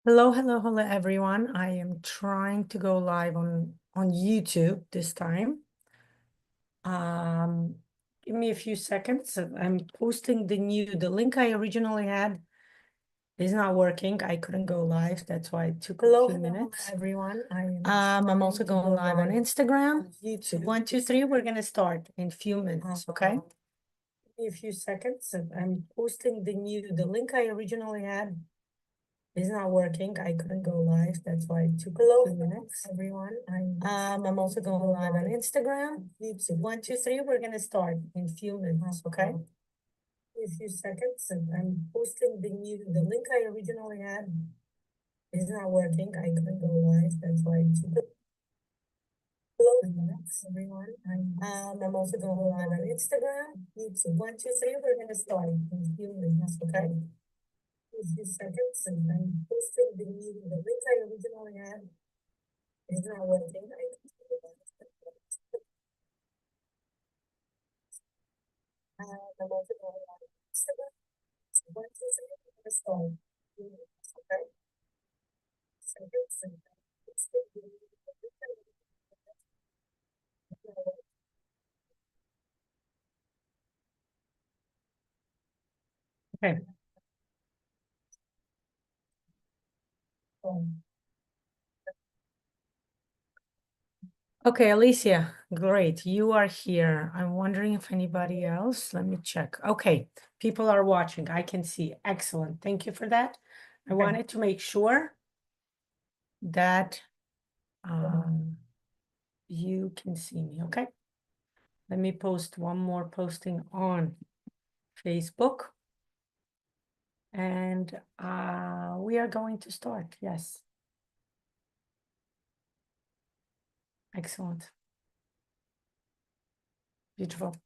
Hello, everyone. I am trying to go live on YouTube this time. Um, Give me a few seconds. I'm posting the link I originally had is not working. I couldn't go live. That's why it took a few minutes. Everyone. I'm also going live on Instagram. YouTube. 1, 2, 3. We're gonna start in a few minutes, okay? Give me a few seconds. I'm posting the link I originally had is not working. I couldn't go live. That's why it took a few minutes. Everyone. I'm also going live on Instagram. YouTube. 1, 2, 3. We're gonna start in a few minutes, okay? A few seconds. I'm posting the link I originally had is not working. I couldn't go live. That's why it took a few minutes. Everyone. I'm also going live on Instagram. YouTube. 1, 2, 3. We're gonna start in a few minutes, okay? A few seconds, and I'm posting the link I originally had is not working. I'm also going on Instagram. 1, 2, 3, we're gonna start. Okay. Seconds, and I'm posting the link I originally had. Okay. Okay, Alicia, great. You are here. I'm wondering if anybody else, let me check. Okay, people are watching. I can see. Excellent. Thank you for that. I wanted to make sure that you can see me, okay? Let me post one more posting on Facebook. And we are going to start, yes. Excellent. Beautiful.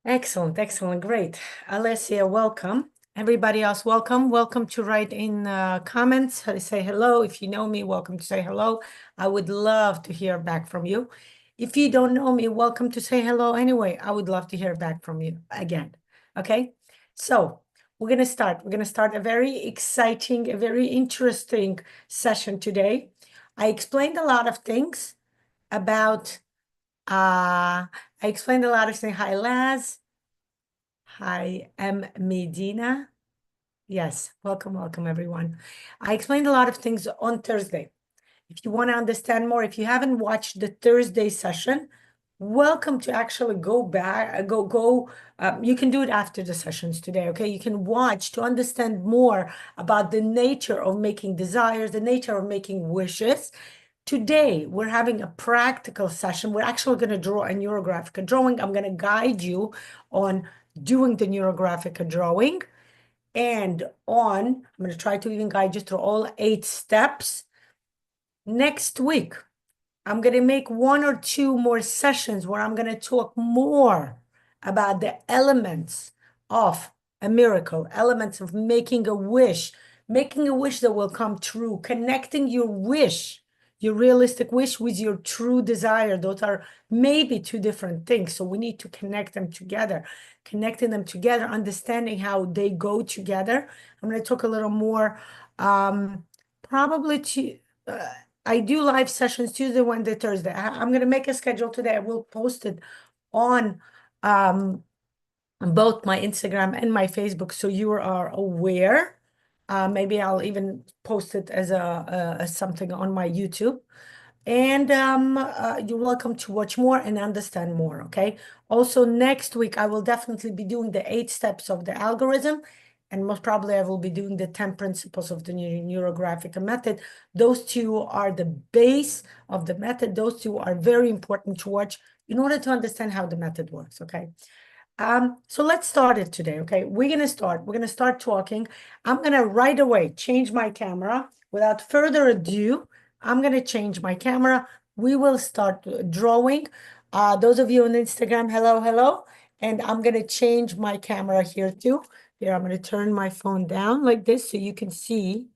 Excellent, great. Alessia, welcome. Everybody else, welcome. Welcome to write in comments, say hello. If you know me, welcome to say hello. I would love to hear back from you. If you don't know me, welcome to say hello anyway. I would love to hear back from you again. Okay, so we're gonna start. We're gonna start a very exciting, a very interesting session today. I explained a lot of things about I explained a lot of things. Hi, Laz. Hi, M. Medina. Yes, welcome, everyone. I explained a lot of things on Thursday. If you want to understand more, if you haven't watched the Thursday session, welcome to actually go back, you can do it after the sessions today, okay? You can watch to understand more about the nature of making desires, the nature of making wishes. Today, we're having a practical session. We're actually going to draw a neurographic drawing. I'm going to guide you on doing the neurographic drawing. And I'm going to try to even guide you through all 8 steps. Next week, I'm going to make 1 or 2 more sessions where I'm going to talk more about the elements of a miracle, elements of making a wish that will come true, connecting your wish, your realistic wish with your true desire. Those are maybe 2 different things. So we need to connect them together, understanding how they go together. I'm going to talk a little more, probably I do live sessions Tuesday, Wednesday, Thursday. I'm going to make a schedule today. I will post it on both my Instagram and my Facebook so you are aware. Maybe I'll even post it as as something on my YouTube. And you're welcome to watch more and understand more, okay? Also, next week, I will definitely be doing the 8 steps of the algorithm. And most probably, I will be doing the 10 principles of the neurographic method. Those 2 are the base of the method. Those 2 are very important to watch in order to understand how the method works, okay? So let's start it today, okay? We're gonna start talking. I'm gonna right away change my camera. Without further ado, I'm gonna change my camera. We will start drawing. Those of you on Instagram, hello. And I'm gonna change my camera here too. Here, I'm gonna turn my phone down like this so you can see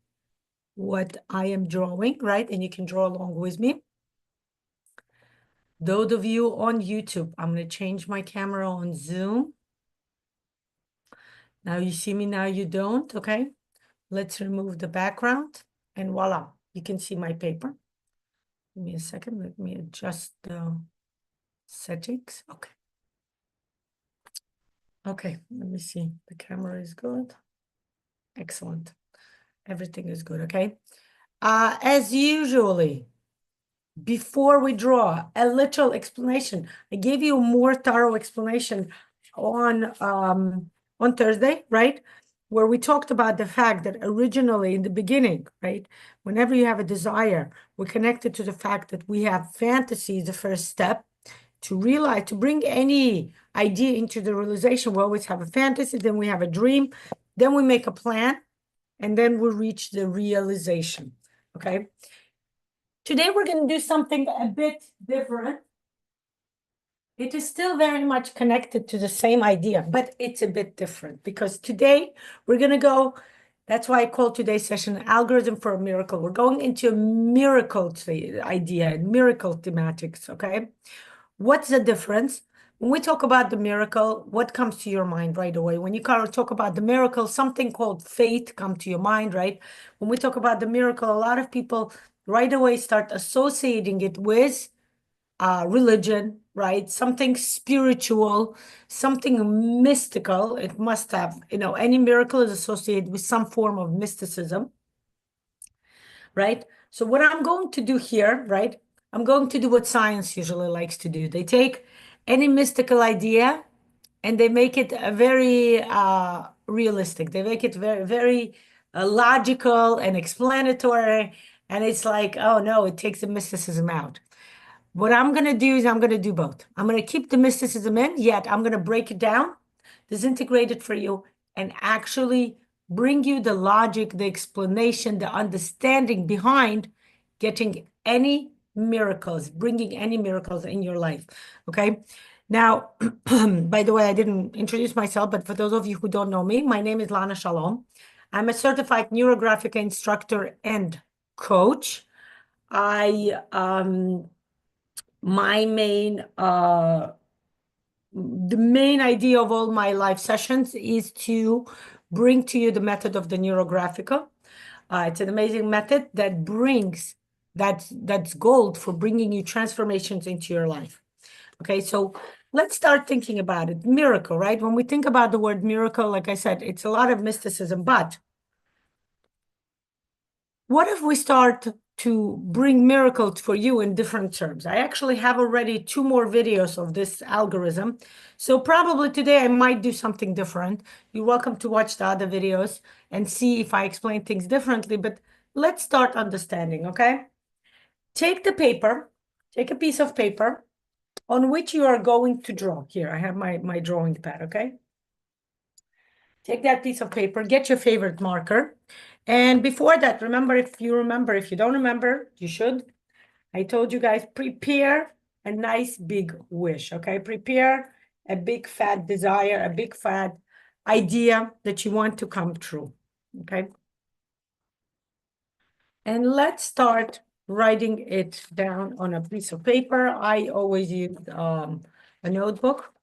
what I am drawing, right? And you can draw along with me. Those of you on YouTube, I'm gonna change my camera on Zoom. Now you see me, now you don't, okay? Let's remove the background and voila, you can see my paper. Give me a second, let me adjust the settings. Okay. Okay, let me see. The camera is good. Excellent. Everything is good, okay? As usually, before we draw, a little explanation. I gave you a more thorough explanation on Thursday, right? Where we talked about the fact that originally in the beginning, right? Whenever you have a desire, we're connected to the fact that we have fantasy, the first step to realize, to bring any idea into the realization. We always have a fantasy, then we have a dream, then we make a plan, and then we reach the realization, okay? Today, we're going to do something a bit different. It is still very much connected to the same idea, but it's a bit different because today we're going to go, that's why I call today's session Algorithm for a Miracle. We're going into a miracle idea and miracle thematics, okay? What's the difference? When we talk about the miracle, what comes to your mind right away? When you talk about the miracle, something called faith come to your mind, right? When we talk about the miracle, a lot of people right away start associating it with religion, right? Something spiritual, something mystical. It must have, any miracle is associated with some form of mysticism, right? So what I'm going to do here, right? I'm going to do what science usually likes to do. They take any mystical idea and they make it a very realistic. They make it very, very logical and explanatory. And it's like, oh no, it takes the mysticism out. What I'm going to do is I'm going to do both. I'm going to keep the mysticism in, yet I'm going to break it down, disintegrate it for you, and actually bring you the logic, the explanation, the understanding behind getting any miracles, bringing any miracles in your life. Okay. Now, by the way, I didn't introduce myself, but for those of you who don't know me, my name is Lana Shalom. I'm a certified neurographic instructor and coach. My main the main idea of all my live sessions is to bring to you the method of the NeuroGraphica. It's an amazing method that brings that's gold for bringing you transformations into your life. Okay, so let's start thinking about it. Miracle, right? When we think about the word miracle, like I said, it's a lot of mysticism, but what if we start to bring miracles for you in different terms? I actually have already 2 more videos of this algorithm. So probably today I might do something different. You're welcome to watch the other videos and see if I explain things differently, but let's start understanding, okay? Take the paper, take a piece of paper on which you are going to draw. Here, I have my drawing pad, okay? Take that piece of paper, get your favorite marker. And before that, remember, if you don't remember, you should. I told you guys, prepare a nice big wish, okay? Prepare a big fat desire, a big fat idea that you want to come true, okay? And let's start writing it down on a piece of paper. I always use a notebook.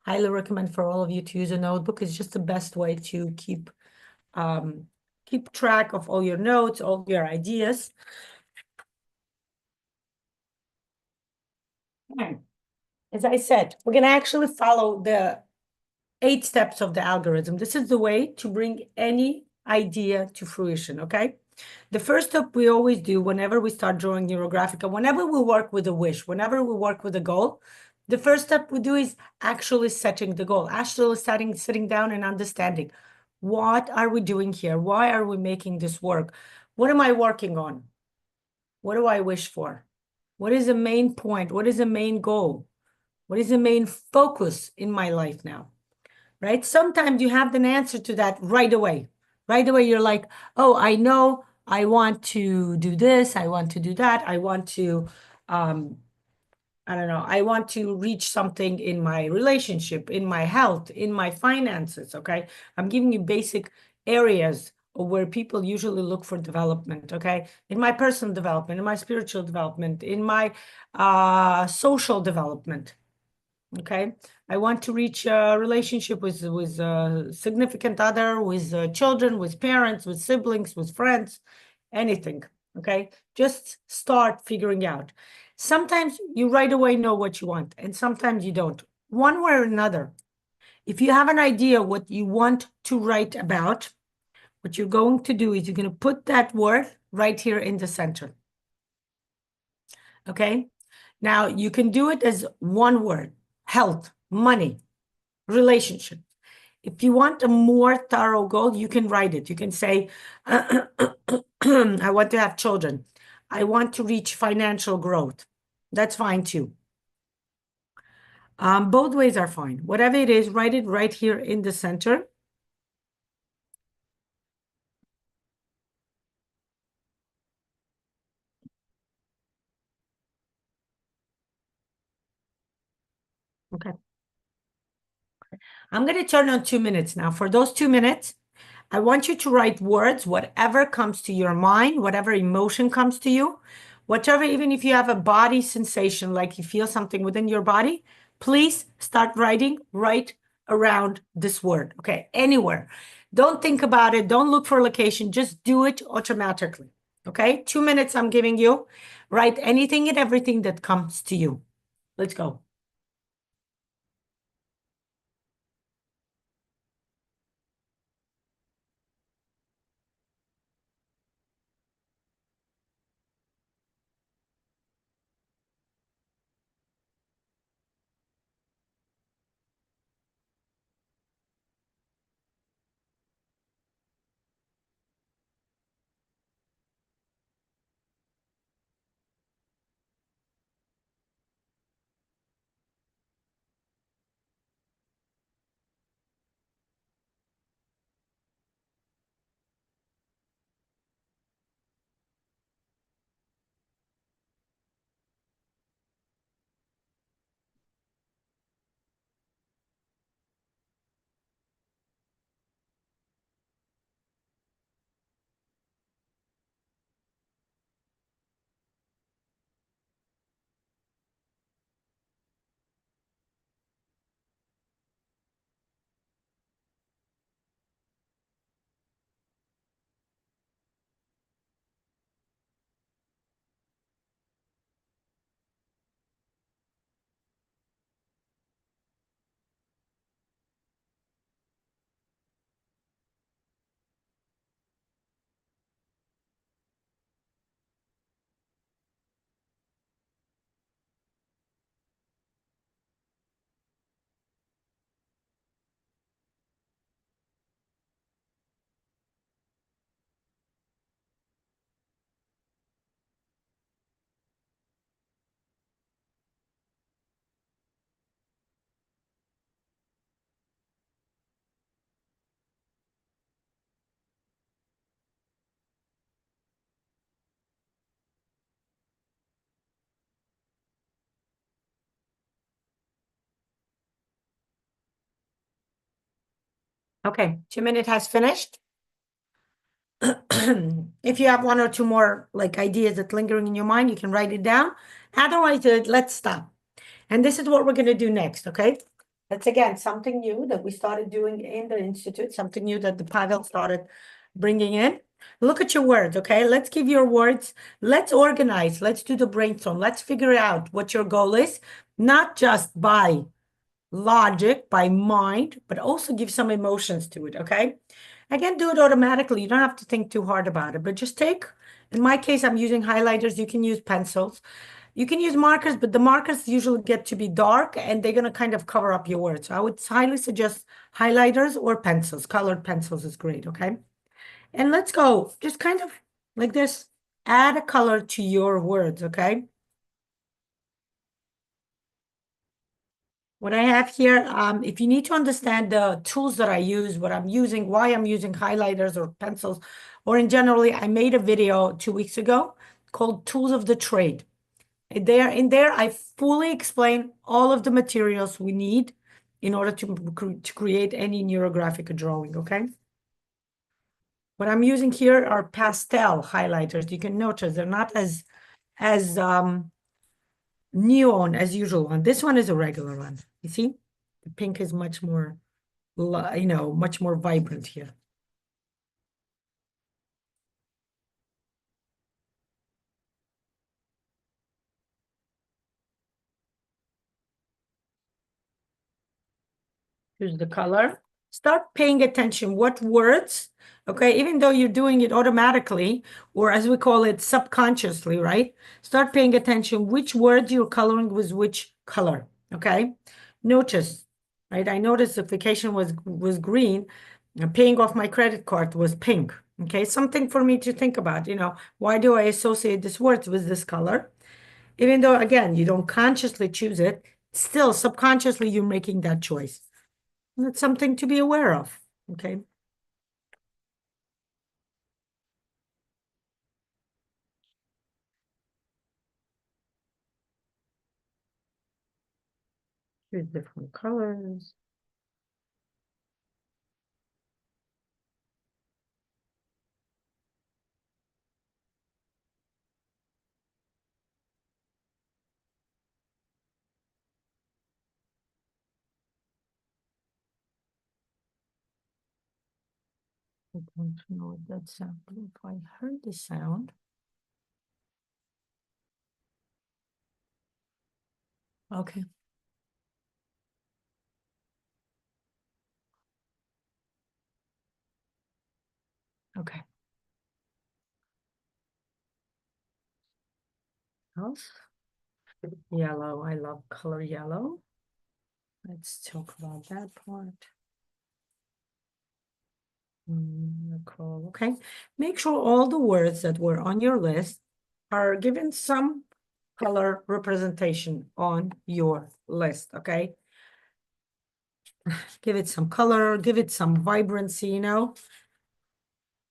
Highly recommend for all of you to use a notebook. It's just the best way to keep track of all your notes, all your ideas. As I said, we're going to actually follow the 8 steps of the algorithm. This is the way to bring any idea to fruition, okay? The first step we always do whenever we start drawing NeuroGraphica, whenever we work with a wish, whenever we work with a goal, the first step we do is actually setting the goal, actually sitting down and understanding, what are we doing here? Why are we making this work? What am I working on? What do I wish for? What is the main point? What is the main goal? What is the main focus in my life now? Right? Sometimes you have an answer to that right away. Right away, you're like, oh, I know I want to do this. I want to do that. I want to, I don't know, I want to reach something in my relationship, in my health, in my finances, okay? I'm giving you basic areas where people usually look for development, okay? In my personal development, in my spiritual development, in my social development. Okay, I want to reach a relationship with a significant other, with children, with parents, with siblings, with friends, anything. Okay, just start figuring out. Sometimes you right away know what you want, and sometimes you don't. One way or another, if you have an idea what you want to write about, what you're going to do is you're going to put that word right here in the center. Okay, now you can do it as one word: health, money, relationship. If you want a more thorough goal, you can write it. You can say, I want to have children. I want to reach financial growth. That's fine too. Both ways are fine. Whatever it is, write it right here in the center. Okay. I'm going to turn on 2 minutes now. For those 2 minutes, I want you to write words, whatever comes to your mind, whatever emotion comes to you, whatever, even if you have a body sensation, like you feel something within your body, please start writing right around this word. Okay, anywhere. Don't think about it. Don't look for location. Just do it automatically. Okay, 2 minutes I'm giving you. Write anything and everything that comes to you. Let's go. Okay, 2 minutes has finished. If you have one or two more like ideas that lingering in your mind, you can write it down. Otherwise, let's stop. And this is what we're going to do next, okay? That's again something new that we started doing in the institute, something new that the Pavel started bringing in. Look at your words, okay? Let's give your words, let's organize, let's do the brainstorm, let's figure out what your goal is, not just by logic, by mind, but also give some emotions to it, okay? Again, do it automatically. You don't have to think too hard about it, but just take, in my case, I'm using highlighters. You can use pencils. You can use markers, but the markers usually get to be dark and they're going to kind of cover up your words. So I would highly suggest highlighters or pencils. Colored pencils is great, okay? And let's go. Just kind of like this. Add a color to your words, okay? What I have here, if you need to understand the tools that I use, what I'm using, why I'm using highlighters or pencils, or in generally, I made a video 2 weeks ago called Tools of the Trade. In there, I fully explain all of the materials we need in order to create any neurographic drawing, okay? What I'm using here are pastel highlighters. You can notice they're not as neon as usual one. This one is a regular one. You see, the pink is much more, much more vibrant here. Here's the color. Start paying attention what words, okay, even though you're doing it automatically, or as we call it, subconsciously, right? Start paying attention which words you're coloring with which color, okay? Notice, right? I noticed the vacation was green, and paying off my credit card was pink, okay? Something for me to think about, why do I associate these words with this color? Even though, again, you don't consciously choose it, still subconsciously you're making that choice. That's something to be aware of, okay? Here's different colors. I don't know what that sound. If I heard the sound. Okay. Okay. Else? Yellow. I love color yellow. Let's talk about that part. Cool. Okay. Make sure all the words that were on your list are given some color representation on your list. Okay. Give it some color, give it some vibrancy,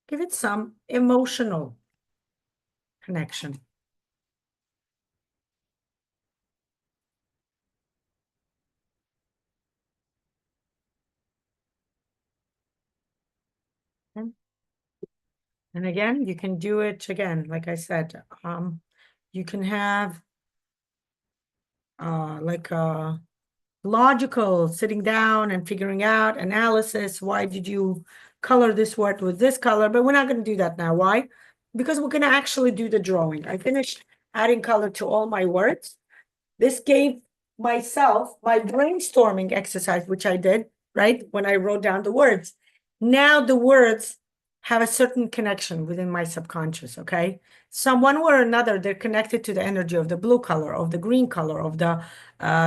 give it some emotional connection. Okay. And again, you can do it again, like I said, you can have like a logical sitting down and figuring out analysis. Why did you color this word with this color? But we're not going to do that now. Why? Because we're going to actually do the drawing. I finished adding color to all my words. This gave myself my brainstorming exercise, which I did, right? When I wrote down the words. Now the words have a certain connection within my subconscious, okay? Some one way or another, they're connected to the energy of the blue color, of the green color, of the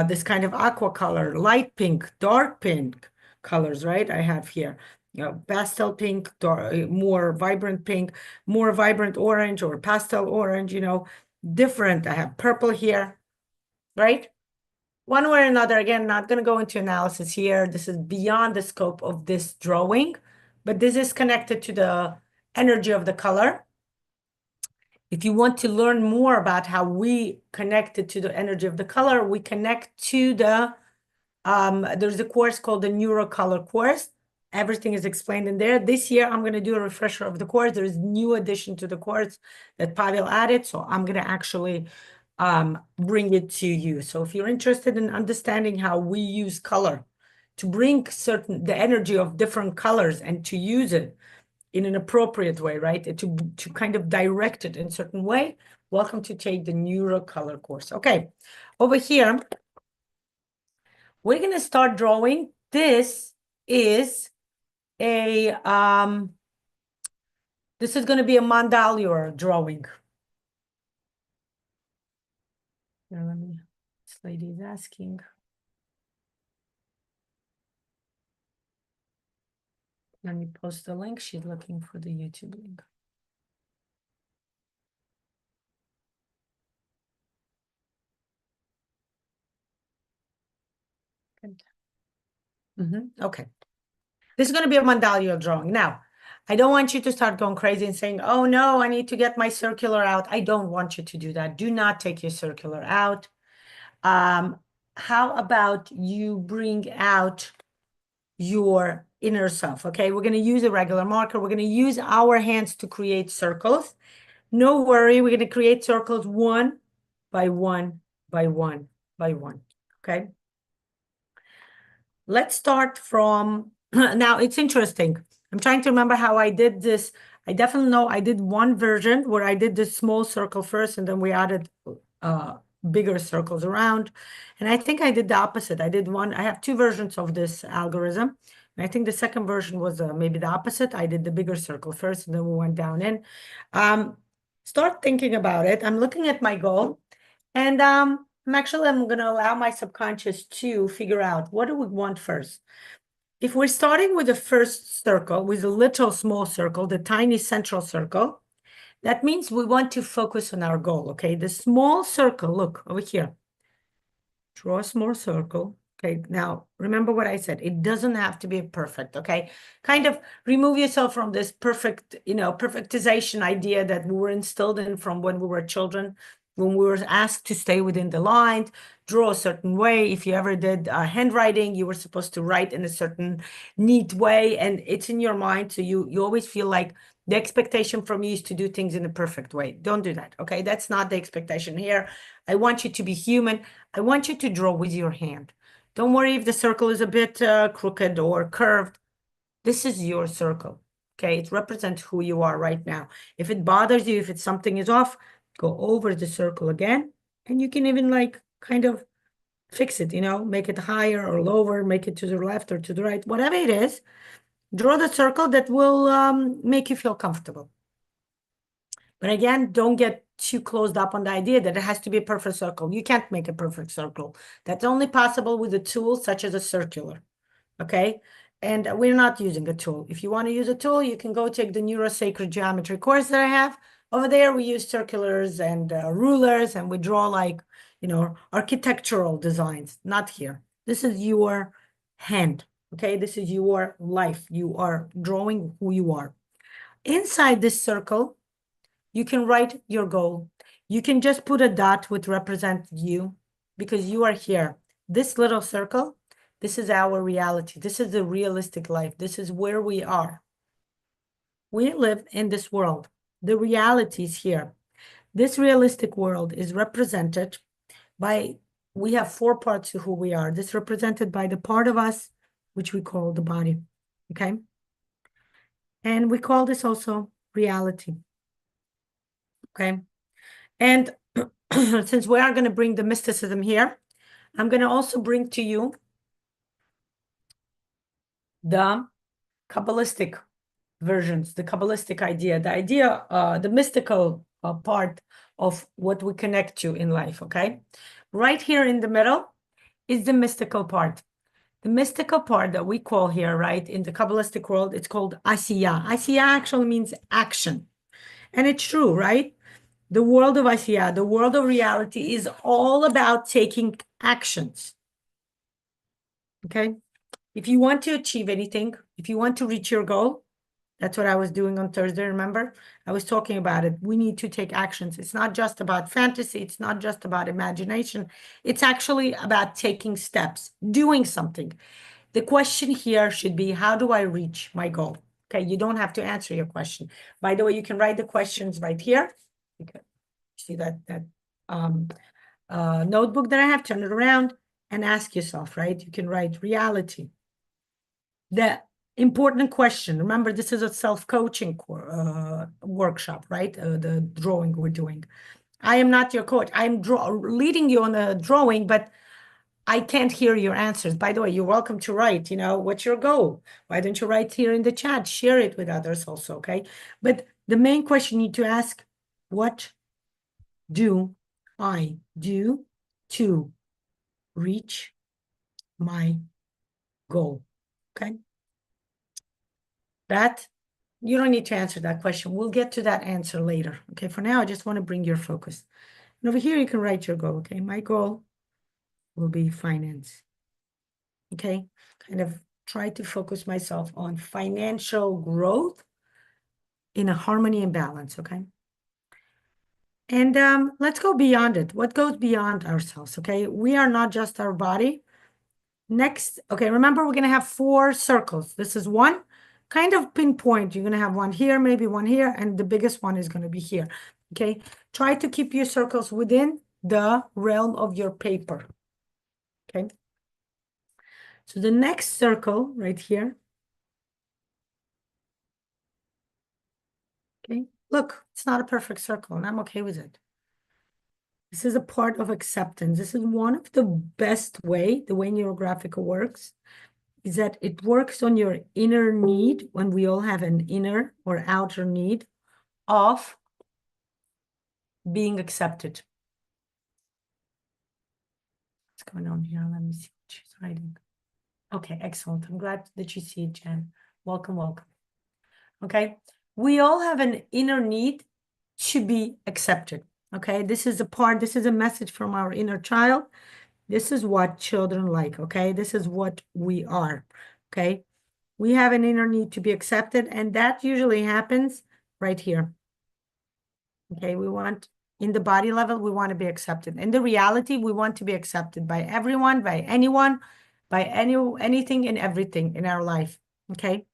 this kind of aqua color, light pink, dark pink colors, right? I have here, pastel pink, more vibrant pink, more vibrant orange or pastel orange, different. I have purple here, right? One way or another, again, not going to go into analysis here. This is beyond the scope of this drawing, but this is connected to the energy of the color. If you want to learn more about how we connected to the energy of the color, we connect to the, there's a course called the NeuroColor course. Everything is explained in there. This year, I'm going to do a refresher of the course. There is new addition to the course that Pavel added. So I'm going to actually bring it to you. So if you're interested in understanding how we use color to bring the energy of different colors and to use it in an appropriate way, right? To kind of direct it in a certain way, welcome to take the NeuroColor course. Okay, over here, we're going to start drawing. This is a, this is going to be a mandala drawing. Here, this lady is asking. Let me post the link. She's looking for the YouTube link. Okay. This is going to be a mandala drawing. Now, I don't want you to start going crazy and saying, oh no, I need to get my circular out. I don't want you to do that. Do not take your circular out. How about you bring out your inner self? Okay, we're going to use a regular marker. We're going to use our hands to create circles. No worry, we're going to create circles one by one by one, okay? Let's start from, now it's interesting. I'm trying to remember how I did this. I definitely know I did one version where I did this small circle first, and then we added bigger circles around. And I think I did the opposite. I have two versions of this algorithm. And I think the second version was maybe the opposite. I did the bigger circle first, and then we went down in. Start thinking about it. I'm looking at my goal, and I'm going to allow my subconscious to figure out what do we want first. If we're starting with the first circle, with a little small circle, the tiny central circle, that means we want to focus on our goal, okay? The small circle, look over here. Draw a small circle. Okay, now remember what I said. It doesn't have to be perfect, okay? Kind of remove yourself from this perfect, perfectization idea that we were instilled in from when we were children, when we were asked to stay within the line, draw a certain way. If you ever did handwriting, you were supposed to write in a certain neat way, and it's in your mind. So you always feel like the expectation from you is to do things in a perfect way. Don't do that, okay? That's not the expectation here. I want you to be human. I want you to draw with your hand. Don't worry if the circle is a bit crooked or curved. This is your circle, okay? It represents who you are right now. If it bothers you, if it's something is off, go over the circle again, and you can even like kind of fix it, make it higher or lower, make it to the left or to the right, whatever it is. Draw the circle that will make you feel comfortable. But again, don't get too closed up on the idea that it has to be a perfect circle. You can't make a perfect circle. That's only possible with a tool such as a circular, okay? And we're not using a tool. If you want to use a tool, you can go take the Neurosacred Geometry course that I have. Over there, we use circulars and rulers, and we draw like, architectural designs, not here. This is your hand, okay? This is your life. You are drawing who you are. Inside this circle, you can write your goal. You can just put a dot which represents you because you are here. This little circle, this is our reality. This is the realistic life. This is where we are. We live in this world. The reality is here. This realistic world is represented by, we have 4 parts to who we are. This is represented by the part of us, which we call the body, okay? And we call this also reality. Okay. And since we are going to bring the mysticism here, I'm going to also bring to you the Kabbalistic versions, the Kabbalistic idea, the mystical part of what we connect to in life, okay? Right here in the middle is the mystical part. The mystical part that we call here, right, in the Kabbalistic world, it's called Asiya. Asiya actually means action. And it's true, right? The world of Asiya, the world of reality is all about taking actions. Okay? If you want to achieve anything, if you want to reach your goal, that's what I was doing on Thursday, remember? I was talking about it. We need to take actions. It's not just about fantasy. It's not just about imagination. It's actually about taking steps, doing something. The question here should be, how do I reach my goal? Okay, you don't have to answer your question. By the way, you can write the questions right here. Okay. See that notebook that I have, turn it around and ask yourself, right? You can write reality. The important question, remember, this is a self-coaching workshop, right? The drawing we're doing. I am not your coach. I'm leading you on a drawing, but I can't hear your answers. By the way, you're welcome to write, what's your goal? Why don't you write here in the chat? Share it with others also, okay? But the main question you need to ask, what do I do to reach my goal? Okay. That, you don't need to answer that question. We'll get to that answer later. Okay. For now, I just want to bring your focus. And over here, you can write your goal. Okay. My goal will be finance. Okay. Kind of try to focus myself on financial growth in a harmony and balance. Okay. And let's go beyond it. What goes beyond ourselves? Okay. We are not just our body. Next, okay, remember we're going to have 4 circles. This is one kind of pinpoint. You're going to have one here, maybe one here, and the biggest one is going to be here. Okay, try to keep your circles within the realm of your paper. Okay. So the next circle right here. Okay. Look, it's not a perfect circle, and I'm okay with it. This is a part of acceptance. This is one of the best way, the way NeuroGraphica works, is that it works on your inner need, when we all have an inner or outer need of being accepted. What's going on here? Let me see what she's writing. Okay, excellent. I'm glad that you see it, Jen. Welcome, welcome. Okay, we all have an inner need to be accepted. Okay, this is a message from our inner child. This is what children like. Okay, this is what we are. Okay, we have an inner need to be accepted, and that usually happens right here. Okay, we want, in the body level, we want to be accepted. In the reality, we want to be accepted by everyone, by anyone, by anything and everything in our life. Okay.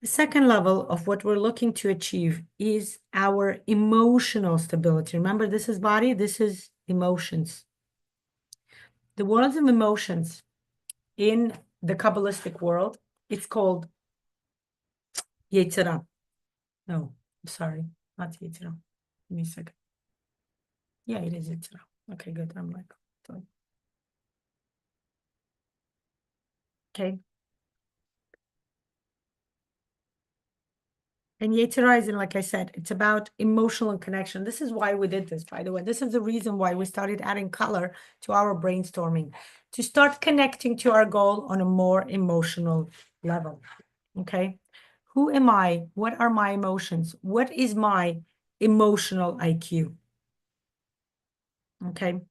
The second level of what we're looking to achieve is our emotional stability. Remember, this is body, this is emotions. The world of emotions in the Kabbalistic world, it's called Yetzirah. No, I'm sorry, not Yetzirah. Give me a second. Yeah, it is Yetzirah. Okay, good. I'm like, okay. And Yetzirah is, like I said, it's about emotional connection. This is why we did this, by the way. This is the reason why we started adding color to our brainstorming, to start connecting to our goal on a more emotional level. Okay. Who am I? What are my emotions? What is my emotional IQ? Okay.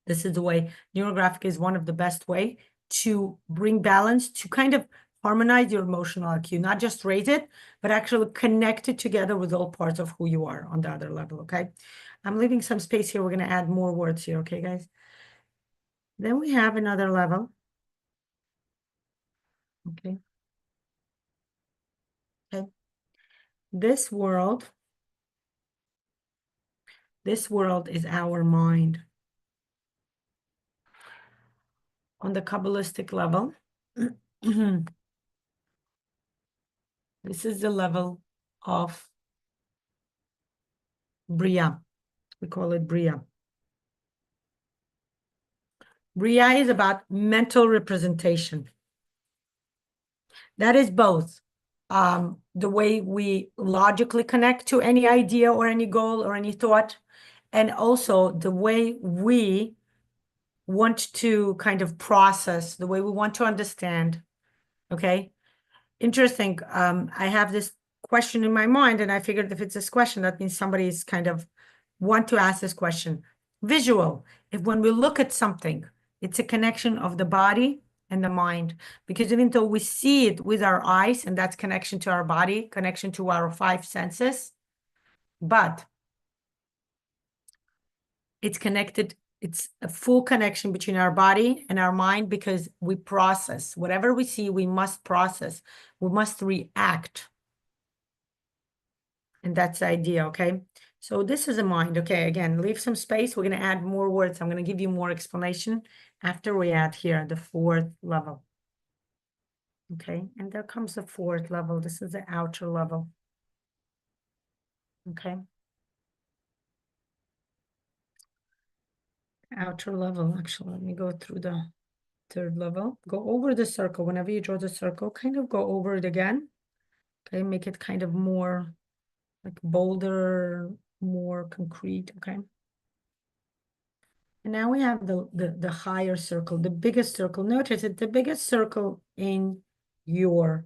This is the way NeuroGraphic is one of the best way to bring balance, to kind of harmonize your emotional IQ, not just raise it, but actually connect it together with all parts of who you are on the other level, okay? I'm leaving some space here. We're going to add more words here, okay, guys? Then we have another level. Okay. Okay. This world is our mind. On the Kabbalistic level, this is the level of Bria. We call it Bria. Bria is about mental representation. That is both the way we logically connect to any idea or any goal or any thought, and also the way we want to kind of process, the way we want to understand. Okay. Interesting. I have this question in my mind, and I figured if it's this question, that means somebody's kind of want to ask this question. Visual. If when we look at something, it's a connection of the body and the mind, because even though we see it with our eyes, and that's connection to our body, connection to our five senses, but it's connected. It's a full connection between our body and our mind, because we process whatever we see. We must process. We must react. And that's the idea, okay? So this is a mind, okay? Again, leave some space. We're going to add more words. I'm going to give you more explanation after we add here the fourth level. Okay, and there comes the fourth level. This is the outer level. Okay. Outer level, actually, let me go through the third level. Go over the circle. Whenever you draw the circle, kind of go over it again. Okay, make it kind of more like bolder, more concrete, okay? And now we have the higher circle, the biggest circle. Notice that the biggest circle in your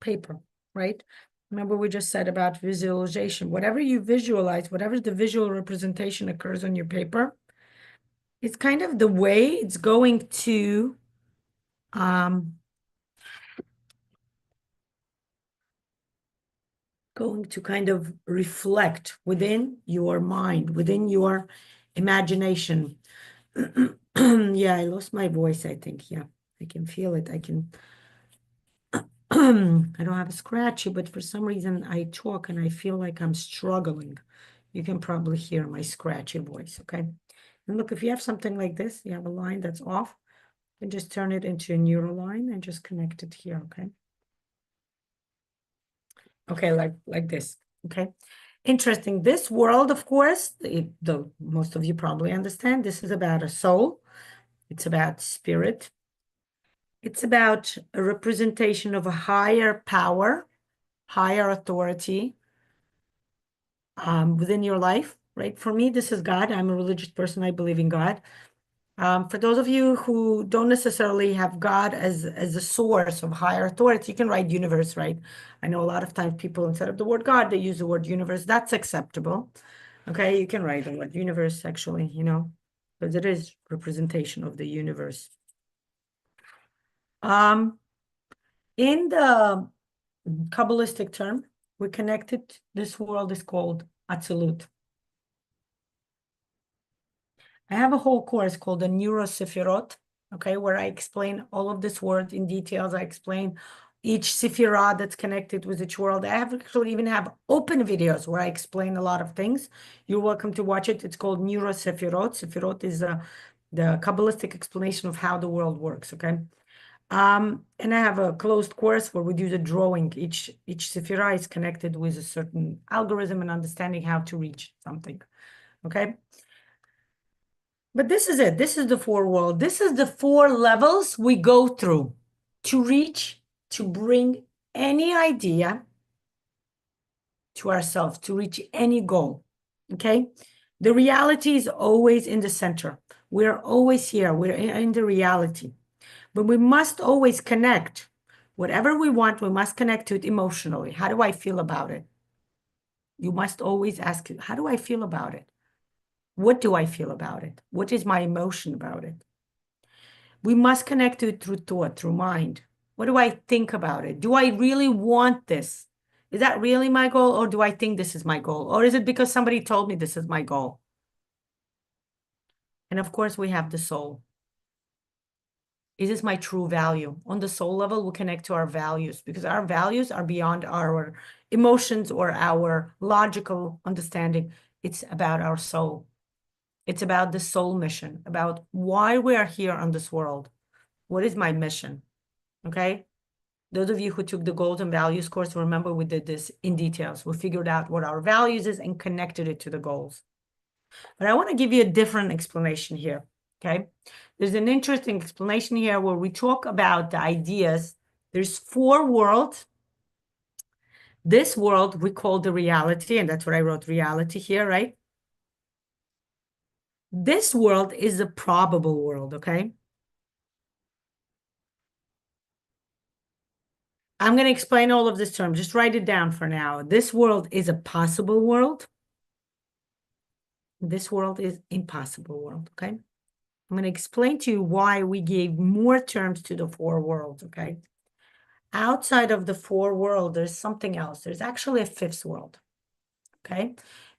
paper, right? Remember we just said about visualization. Whatever you visualize, whatever the visual representation occurs on your paper, it's kind of the way it's going to kind of reflect within your mind, within your imagination. Yeah, I lost my voice, I think. Yeah, I can feel it. I can, I don't have a scratchy, but for some reason I talk and I feel like I'm struggling. you can probably hear my scratchy voice, okay? And look, if you have something like this, you have a line that's off, and just turn it into a neural line and just connect it here, okay? Okay, like this, okay? Interesting. This world, of course, the most of you probably understand, this is about a soul. It's about spirit. It's about a representation of a higher power, higher authority within your life, right? For me, this is God. I'm a religious person. I believe in God. For those of you who don't necessarily have God as a source of higher authority, you can write universe, right? I know a lot of times people, instead of the word God, they use the word universe. That's acceptable. Okay, you can write the word universe, actually, because it is representation of the universe. In the Kabbalistic term, we connected, this world is called Atzilut. I have a whole course called the NeuroSefirot, okay, where I explain all of this word in details. I explain each sephirah that's connected with each world. I actually even have open videos where I explain a lot of things. You're welcome to watch it. It's called NeuroSefirot. Sefirot is the Kabbalistic explanation of how the world works, okay? And I have a closed course where we do the drawing. Each sephirah is connected with a certain algorithm and understanding how to reach something, okay? But this is it. This is the four world. This is the four levels we go through to reach, to bring any idea to ourselves, to reach any goal, okay? The reality is always in the center. We're always here. We're in the reality. But we must always connect. Whatever we want, we must connect to it emotionally. How do I feel about it? You must always ask, how do I feel about it? What do I feel about it? What is my emotion about it? We must connect to it through thought, through mind. What do I think about it? Do I really want this? Is that really my goal, or do I think this is my goal? Or is it because somebody told me this is my goal? And of course, we have the soul. Is this my true value? On the soul level, we connect to our values because our values are beyond our emotions or our logical understanding. It's about our soul. It's about the soul mission, about why we are here on this world. What is my mission? Okay. Those of you who took the goals and values course, remember we did this in details. We figured out what our values is and connected it to the goals. But I want to give you a different explanation here. Okay. There's an interesting explanation here where we talk about the ideas. There's four worlds. This world we call the reality, and that's what I wrote, reality here, right? This world is a probable world, okay? I'm going to explain all of this term. Just write it down for now. This world is a possible world. This world is impossible world, okay? I'm going to explain to you why we gave more terms to the four worlds, okay? Outside of the four world, there's something else. There's actually a fifth world, okay?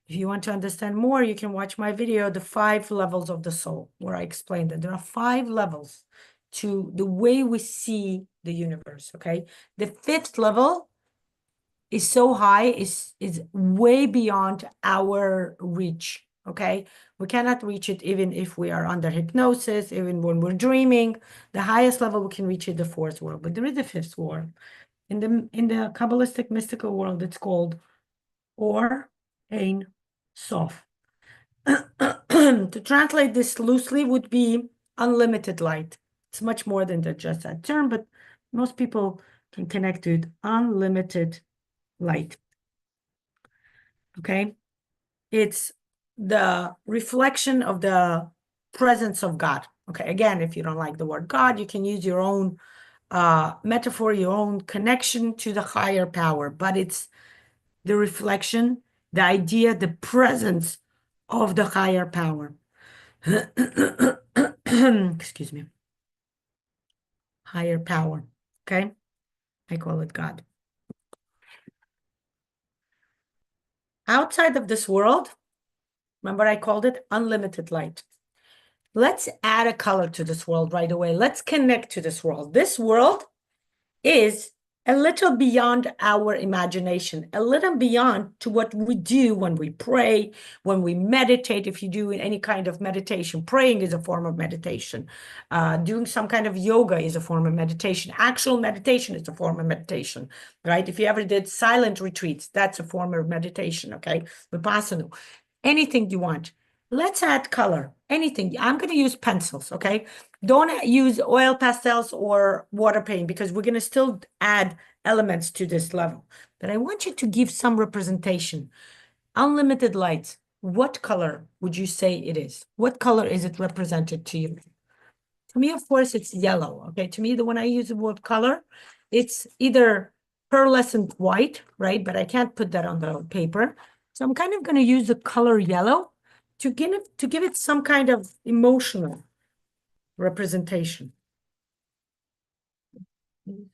If you want to understand more, you can watch my video, The 5 Levels of the Soul, where I explained that there are 5 levels to the way we see the universe, okay? The fifth level is so high, is way beyond our reach, okay? We cannot reach it even if we are under hypnosis, even when we're dreaming. The highest level we can reach is the fourth world, but there is a fifth world. In the Kabbalistic mystical world, it's called Or Ein Sof. To translate this loosely would be unlimited light. It's much more than just that term, but most people can connect to it. Unlimited light. Okay? It's the reflection of the presence of God. Okay, again, if you don't like the word God, you can use your own metaphor, your own connection to the higher power, but it's the reflection, the idea, the presence of the higher power. Excuse me. Higher power, okay? I call it God. Outside of this world, remember I called it unlimited light. Let's add a color to this world right away. Let's connect to this world. This world is a little beyond our imagination, a little beyond to what we do when we pray, when we meditate. If you do any kind of meditation, praying is a form of meditation. Doing some kind of yoga is a form of meditation. Actual meditation is a form of meditation, right? If you ever did silent retreats, that's a form of meditation, okay? Vipassana, anything you want. Let's add color, anything. I'm going to use pencils, okay? Don't use oil pastels or water paint because we're going to still add elements to this level. But I want you to give some representation. Unlimited light. What color would you say it is? What color is it represented to you? To me, of course, it's yellow. Okay. To me, when I use the word color, it's either pearlescent white, right? But I can't put that on the paper. So I'm kind of going to use the color yellow to give it some kind of emotional representation.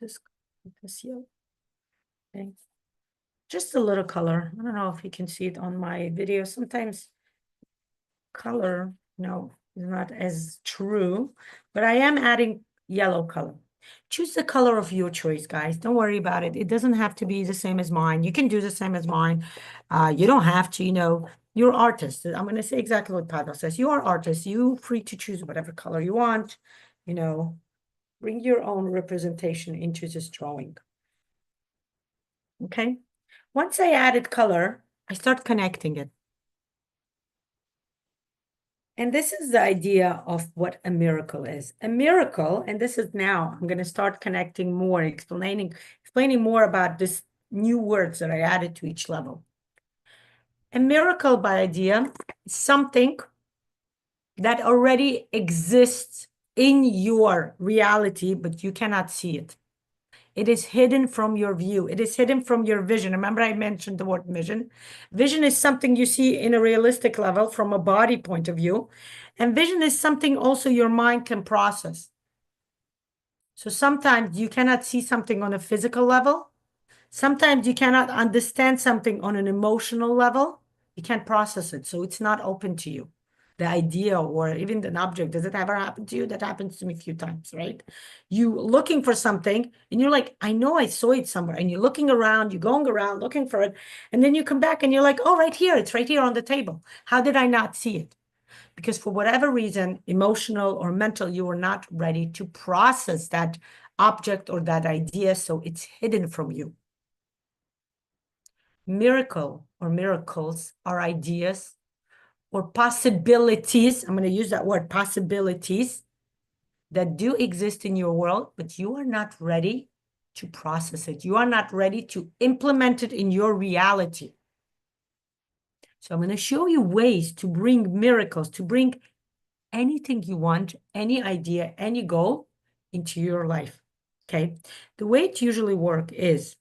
This yellow. Okay. Just a little color. I don't know if you can see it on my video. Sometimes color, no, is not as true, but I am adding yellow color. Choose the color of your choice, guys. Don't worry about it. It doesn't have to be the same as mine. You can do the same as mine. You don't have to, you're artist. I'm going to say exactly what Pavel says. You are artist. You're free to choose whatever color you want, bring your own representation into this drawing. Okay. Once I added color, I start connecting it. And this is the idea of what a miracle is. A miracle, and this is now, I'm going to start connecting more, explaining more about this new words that I added to each level. A miracle by idea is something that already exists in your reality, but you cannot see it. It is hidden from your view. It is hidden from your vision. Remember, I mentioned the word vision. Vision is something you see in a realistic level from a body point of view. And vision is something also your mind can process. So sometimes you cannot see something on a physical level. Sometimes you cannot understand something on an emotional level. You can't process it. So it's not open to you. The idea or even an object, does it ever happen to you? That happens to me a few times, right? You looking for something and you're like, I know I saw it somewhere, and you're looking around, you're going around looking for it. And then you come back and you're like, oh, right here, it's right here on the table. How did I not see it? Because for whatever reason, emotional or mental, you were not ready to process that object or that idea. So it's hidden from you. Miracle or miracles are ideas or possibilities. I'm going to use that word, possibilities, that do exist in your world, but you are not ready to process it. You are not ready to implement it in your reality. So I'm going to show you ways to bring miracles, to bring anything you want, any idea, any goal into your life. Okay. The way it usually works is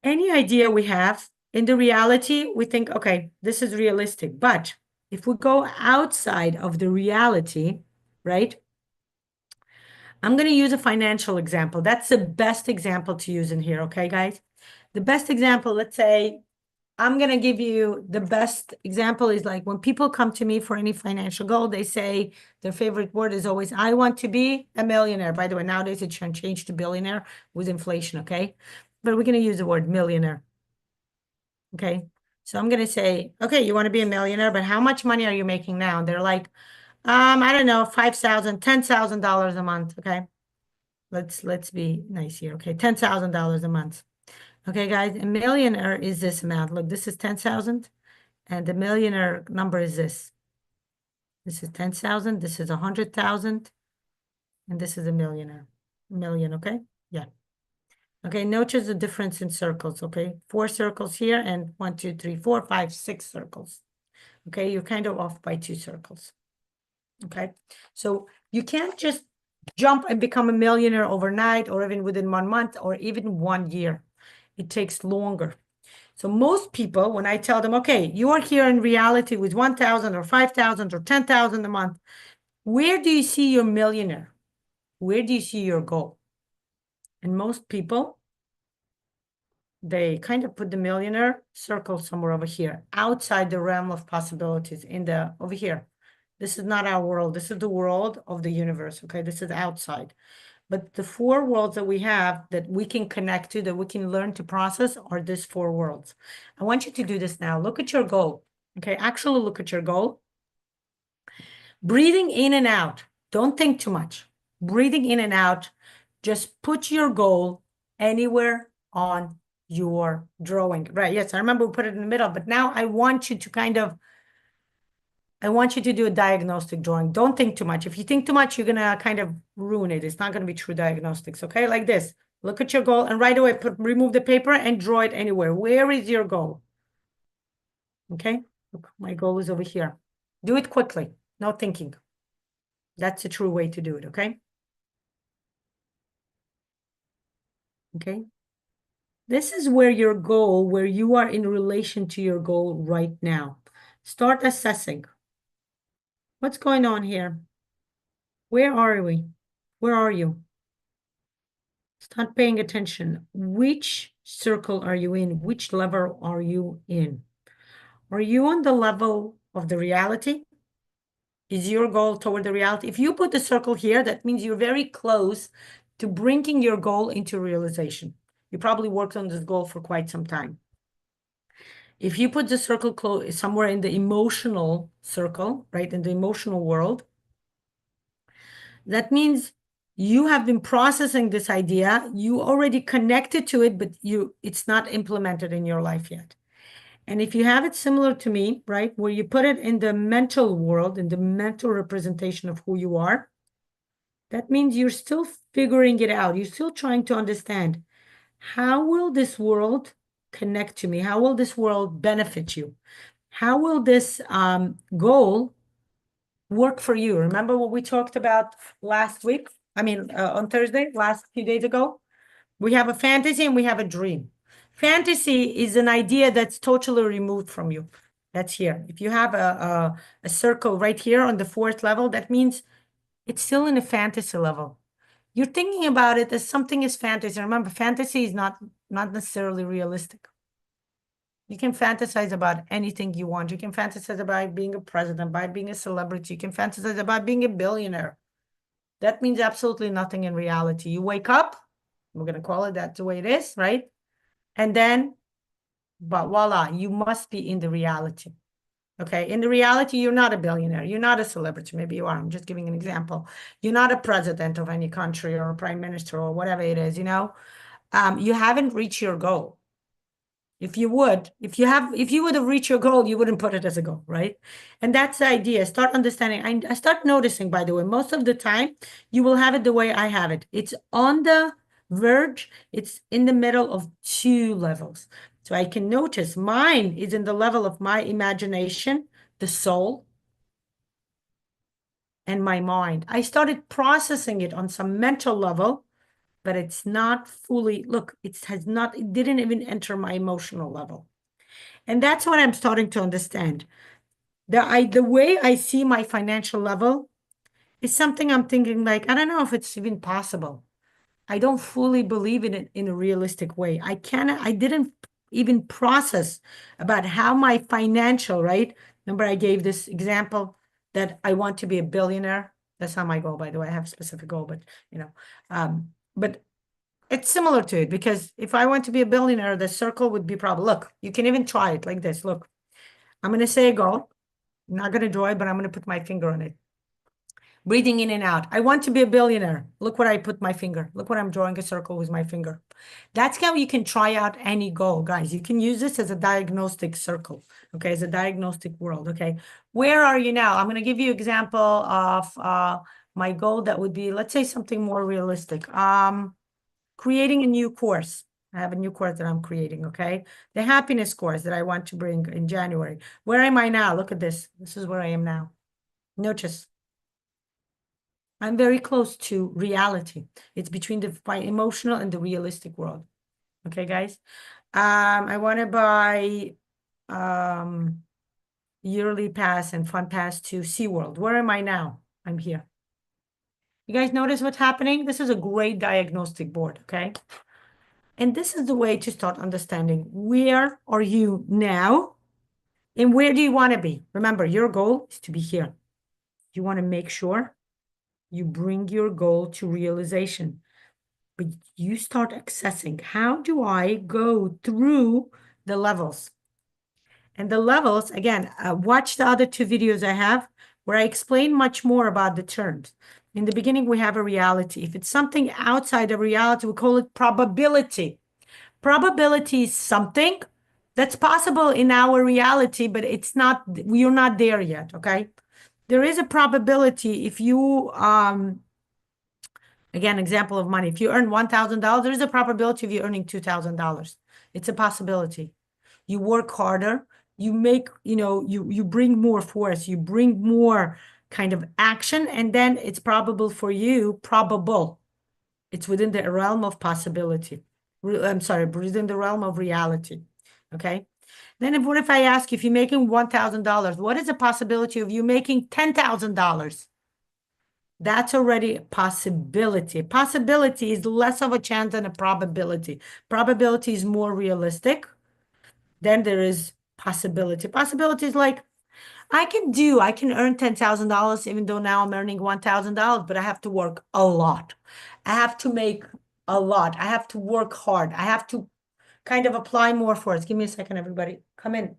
any idea we have in the reality, we think, okay, this is realistic. But if we go outside of the reality, right? I'm going to use a financial example. That's the best example to use in here. Okay, guys? The best example, let's say, I'm going to give you the best example is like when people come to me for any financial goal, they say their favorite word is always, I want to be a millionaire. By the way, nowadays it should change to billionaire with inflation, okay? But we're going to use the word millionaire. Okay. So I'm going to say, okay, you want to be a millionaire, but how much money are you making now? And they're like, I don't know, $5,000, $10,000 a month. Okay. Let's be nice here. Okay. $10,000 a month. Okay, guys, a millionaire is this amount. Look, this is 10,000 and the millionaire number is this. This is 10,000. This is 100,000. And this is a millionaire. Million. Okay. Yeah. Okay, notice the difference in circles, okay? 4 circles here and 1, 2, 3, 4, 5, 6 circles. Okay, you're kind of off by 2 circles. Okay, so you can't just jump and become a millionaire overnight or even within 1 month or even 1 year. It takes longer. So most people, when I tell them, okay, you are here in reality with 1,000 or 5,000 or 10,000 a month, where do you see your millionaire? Where do you see your goal? And most people, they kind of put the millionaire circle somewhere over here, outside the realm of possibilities over here. This is not our world. This is the world of the universe, okay? This is outside. But the four worlds that we have that we can connect to, that we can learn to process, are these four worlds. I want you to do this now. Look at your goal. Okay, actually look at your goal. Breathing in and out. Don't think too much. Breathing in and out. Just put your goal anywhere on your drawing. Right, yes, I remember we put it in the middle, but now I want you to do a diagnostic drawing. Don't think too much. If you think too much, you're gonna kind of ruin it. It's not gonna be true diagnostics, okay? Like this. Look at your goal and right away remove the paper and draw it anywhere. Where is your goal? Okay, look, my goal is over here. Do it quickly, no thinking. That's the true way to do it, okay? Okay. This is where your goal, where you are in relation to your goal right now. Start assessing. What's going on here? Where are we? Where are you? Start paying attention. Which circle are you in? Which level are you in? Are you on the level of the reality? Is your goal toward the reality? If you put the circle here, that means you're very close to bringing your goal into realization. You probably worked on this goal for quite some time. If you put the circle somewhere in the emotional circle, right, in the emotional world, that means you have been processing this idea, you already connected to it, but it's not implemented in your life yet. And if you have it similar to me, right, where you put it in the mental world, in the mental representation of who you are, that means you're still figuring it out. You're still trying to understand, how will this world connect to me? How will this world benefit you? How will this goal work for you? Remember what we talked about last week? I mean, on Thursday, last few days ago? We have a fantasy and we have a dream. Fantasy is an idea that's totally removed from you. That's here. If you have a circle right here on the fourth level, that means it's still in a fantasy level. You're thinking about it as something is fantasy. Remember, fantasy is not necessarily realistic. You can fantasize about anything you want. You can fantasize about being a president, about being a celebrity. You can fantasize about being a billionaire. That means absolutely nothing in reality. You wake up, we're going to call it that's the way it is, right? And then, but voila, you must be in the reality. Okay, in the reality, you're not a billionaire. You're not a celebrity. Maybe you are. I'm just giving an example. You're not a president of any country or a prime minister or whatever it is, you know? You haven't reached your goal. If you would have reached your goal, you wouldn't put it as a goal, right? And that's the idea. Start understanding. I start noticing, by the way, most of the time, you will have it the way I have it. It's on the verge. It's in the middle of two levels. So I can notice mine is in the level of my imagination, the soul, and my mind. I started processing it on some mental level, but it's not fully, look, it didn't even enter my emotional level. And that's what I'm starting to understand. The way I see my financial level is something I'm thinking like, I don't know if it's even possible. I don't fully believe in it in a realistic way. I didn't even process about how my financial, right? Remember I gave this example that I want to be a billionaire. That's not my goal, by the way. I have a specific goal, but but it's similar to it, because if I want to be a billionaire, the circle would be probably, look, you can even try it like this. Look, I'm going to say a goal. I'm not going to draw it, but I'm going to put my finger on it. Breathing in and out. I want to be a billionaire. Look what I put my finger. Look what I'm drawing a circle with my finger. That's how you can try out any goal, guys. You can use this as a diagnostic circle, okay, as a diagnostic world, okay? Where are you now? I'm going to give you example of my goal that would be, let's say something more realistic. Creating a new course. I have a new course that I'm creating, okay? The happiness course that I want to bring in January. Where am I now? Look at this. This is where I am now. Notice. I'm very close to reality. It's between my emotional and the realistic world. Okay, guys? I want to buy yearly pass and fun pass to SeaWorld. Where am I now? I'm here. You guys notice what's happening? This is a great diagnostic board, okay? And this is the way to start understanding, where are you now and where do you want to be? Remember, your goal is to be here. You want to make sure You bring your goal to realization. But you start accessing, how do I go through the levels? And the levels, again, watch the other two videos I have where I explain much more about the terms. In the beginning, we have a reality. If it's something outside of reality, we call it probability. Probability is something that's possible in our reality, but it's not, we're not there yet, okay? There is a probability if you, again, example of money. If you earn $1,000, there is a probability of you earning $2,000. It's a possibility. You work harder, you make, you bring more force, you bring more kind of action, and then it's probable for you, probable. It's within the realm of possibility. I'm sorry, within the realm of reality. Okay. Then what if I ask you, if you're making $1,000, what is the possibility of you making $10,000? That's already a possibility. Possibility is less of a chance than a probability. Probability is more realistic. Then there is possibility. Possibility is like, I can earn $10,000 even though now I'm earning $1,000, but I have to work a lot. I have to make a lot. I have to work hard. I have to kind of apply more for it. Give me a second, everybody. Come in.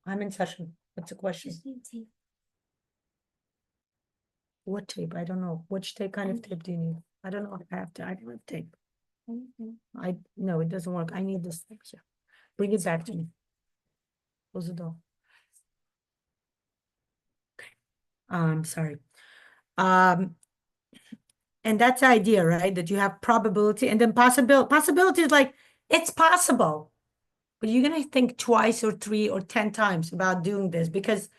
I'm in session. What's the question? What tape? I don't know. Which tape kind of tape do you need? I don't know. I don't have tape. No, it doesn't work. I need this tape. Yeah. Bring it back to me. Close the door. Sorry. And that's the idea, right? That you have probability and then possibility. Possibility is like, it's possible, but you're going to think twice or 3 or 10 times about doing this because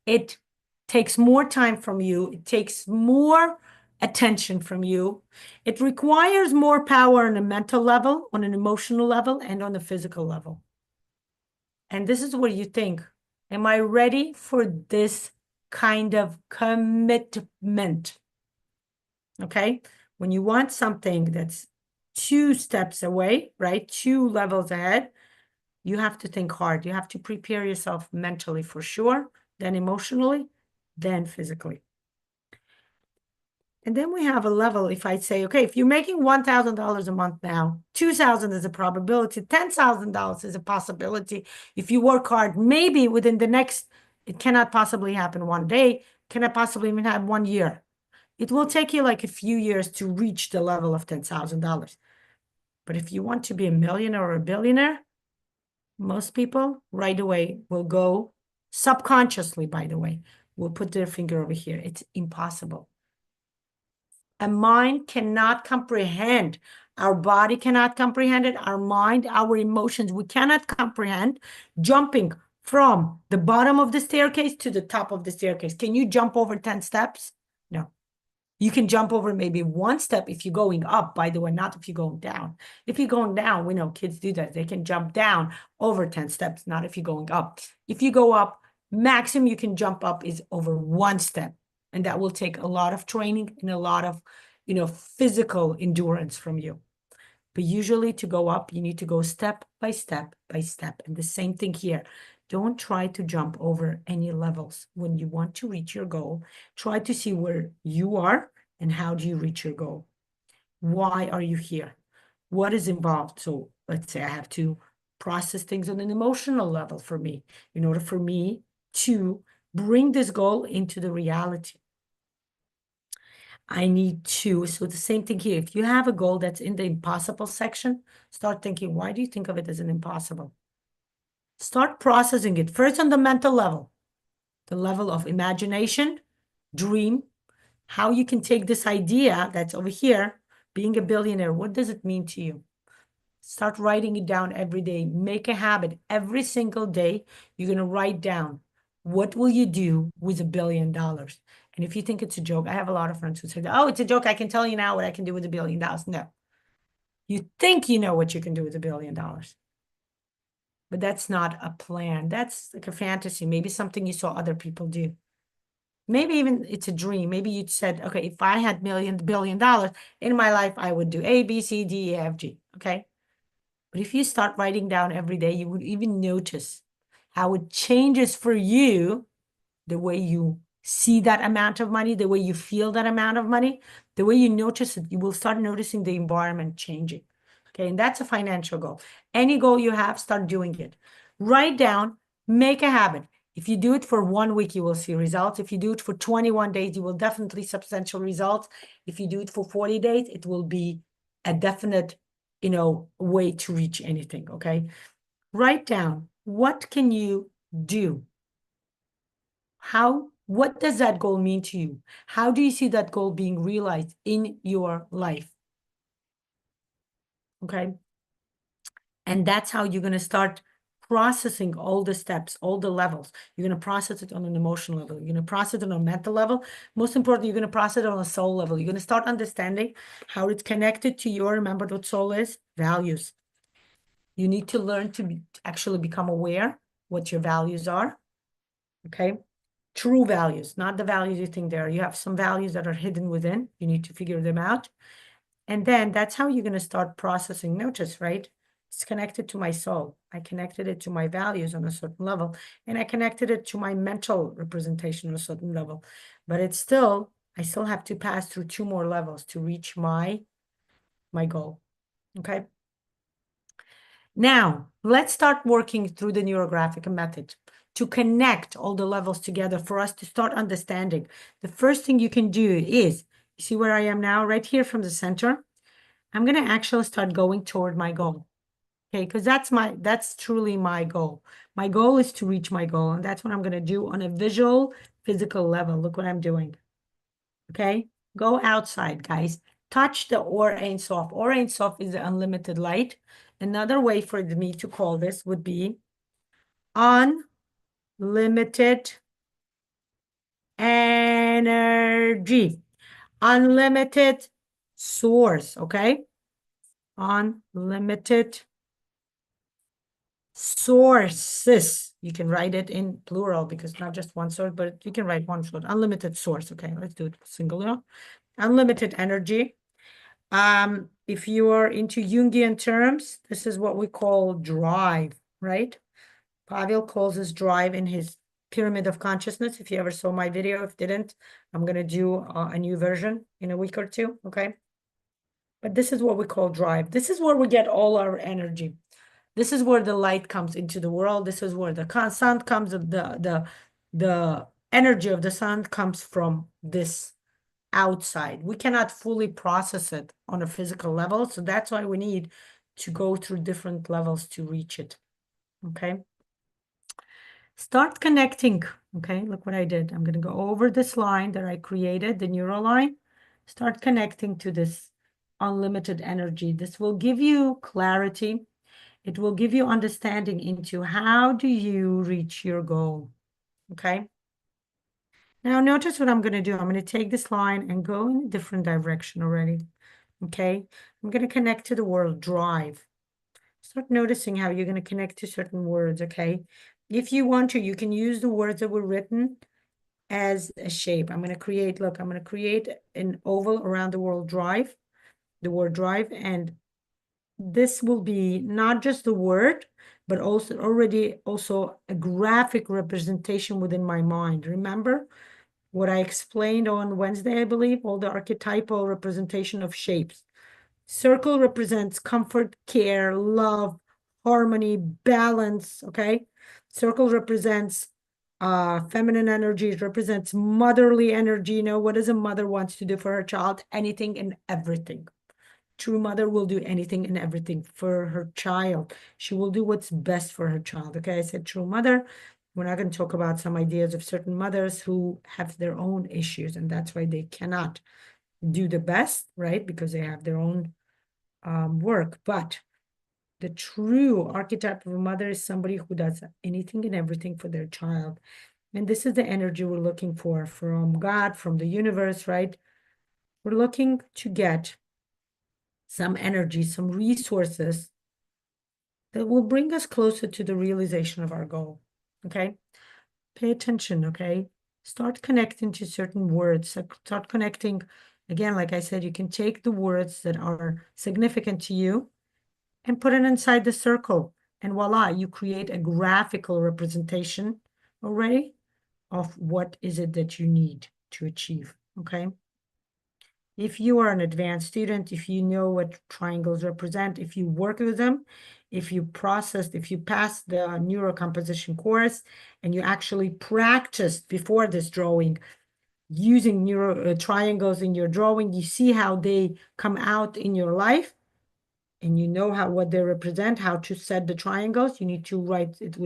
it takes more time from you. It takes more attention from you. It requires more power on a mental level, on an emotional level, and on a physical level. And this is where you think, am I ready for this kind of commitment? Okay. When you want something that's 2 steps away, right? 2 levels ahead, you have to think hard. You have to prepare yourself mentally for sure, then emotionally, then physically. And then we have a level. If I say, okay, if you're making $1,000 a month now, 2,000 is a probability, $10,000 is a possibility. If you work hard, maybe within the next, it cannot possibly happen one day, cannot possibly even happen 1 year. It will take you like a few years to reach the level of $10,000. But if you want to be a millionaire or a billionaire, most people right away will go subconsciously, by the way, will put their finger over here. It's impossible. A mind cannot comprehend. Our body cannot comprehend it. Our mind, our emotions, we cannot comprehend jumping from the bottom of the staircase to the top of the staircase. Can you jump over 10 steps? No. You can jump over maybe 1 step if you're going up, by the way, not if you're going down. If you're going down, we know kids do that. They can jump down over 10 steps, not if you're going up. If you go up, maximum you can jump up is over 1 step. And that will take a lot of training and a lot of, physical endurance from you. But usually to go up, you need to go step by step by step. And the same thing here. Don't try to jump over any levels. When you want to reach your goal, try to see where you are and how do you reach your goal. Why are you here? What is involved? So let's say I have to process things on an emotional level for me, in order for me to bring this goal into the reality. I need to, so the same thing here. If you have a goal that's in the impossible section, start thinking, why do you think of it as an impossible? Start processing it first on the mental level, the level of imagination, dream, how you can take this idea that's over here, being a billionaire, what does it mean to you? Start writing it down every day. Make a habit. Every single day, you're going to write down, what will you do with $1 billion? And if you think it's a joke, I have a lot of friends who say, oh, it's a joke. I can tell you now what I can do with $1 billion. No. You think you know what you can do with $1 billion. But that's not a plan. That's like a fantasy. Maybe something you saw other people do. Maybe even it's a dream. Maybe you said, okay, if I had $1 billion in my life, I would do A, B, C, D, E, F, G. Okay. But if you start writing down every day, you would even notice how it changes for you the way you see that amount of money, the way you feel that amount of money, the way you notice it, you will start noticing the environment changing. Okay, and that's a financial goal. Any goal you have, start doing it. Write down, make a habit. If you do it for 1 week, you will see results. If you do it for 21 days, you will definitely substantial results. If you do it for 40 days, it will be a definite, way to reach anything, okay? Write down, what can you do? What does that goal mean to you? How do you see that goal being realized in your life? Okay. And that's how you're going to start processing all the steps, all the levels. You're going to process it on an emotional level. You're going to process it on a mental level. Most importantly, you're going to process it on a soul level. You're going to start understanding how it's connected to remember what soul is? Values. You need to learn to actually become aware what your values are. Okay. True values, not the values you think they are. You have some values that are hidden within. You need to figure them out. And then that's how you're going to start processing. Notice, right? It's connected to my soul. I connected it to my values on a certain level, and I connected it to my mental representation on a certain level. But I still have to pass through 2 more levels to reach my goal. Okay. Now, let's start working through the NeuroGraphic method to connect all the levels together for us to start understanding. The first thing you can do is, you see where I am now, right here from the center? I'm going to actually start going toward my goal. Okay, because that's truly my goal. My goal is to reach my goal, and that's what I'm going to do on a visual, physical level. Look what I'm doing. Okay, go outside, guys. Touch the Or Ein Sof. Or Ein Sof is the unlimited light. Another way for me to call this would be unlimited energy, unlimited source, okay? Unlimited sources. You can write it in plural because not just one source, but you can write one source. Unlimited source, okay? Let's do it singular. Unlimited energy. If you are into Jungian terms, this is what we call drive, right? Pavel calls this drive in his pyramid of consciousness. If you ever saw my video, if didn't, I'm going to do a new version in a week or two, okay? But this is what we call drive. This is where we get all our energy. This is where the light comes into the world. This is where the sun comes, the energy of the sun comes from this outside. We cannot fully process it on a physical level. So that's why we need to go through different levels to reach it, okay? Start connecting, okay? Look what I did. I'm going to go over this line that I created, the neural line. Start connecting to this unlimited energy. This will give you clarity. It will give you understanding into how do you reach your goal, okay? Now notice what I'm going to do. I'm going to take this line and go in a different direction already, okay? I'm going to connect to the word drive. Start noticing how you're going to connect to certain words, okay? If you want to, you can use the words that were written as a shape. I'm going to create, look, I'm going to create an oval around the word drive, and this will be not just the word, but also a graphic representation within my mind. Remember what I explained on Wednesday, I believe, all the archetypal representation of shapes. Circle represents comfort, care, love, harmony, balance, okay? Circle represents feminine energy. It represents motherly energy. You know, what does a mother want to do for her child? Anything and everything. True mother will do anything and everything for her child. She will do what's best for her child, okay? I said true mother. We're not going to talk about some ideas of certain mothers who have their own issues, and that's why they cannot do the best, right? Because they have their own work. But the true archetype of a mother is somebody who does anything and everything for their child. And this is the energy we're looking for from God, from the universe, right? We're looking to get some energy, some resources that will bring us closer to the realization of our goal, okay? Pay attention, okay? Start connecting to certain words. Start connecting, again, like I said, you can take the words that are significant to you and put it inside the circle. And voila, you create a graphical representation already of what is it that you need to achieve, okay? If you are an advanced student, if you know what triangles represent, if you work with them, if you passed the neurocomposition course and you actually practiced before this drawing using triangles in your drawing, you see how they come out in your life, and you know what they represent, how to set the triangles. You need to write it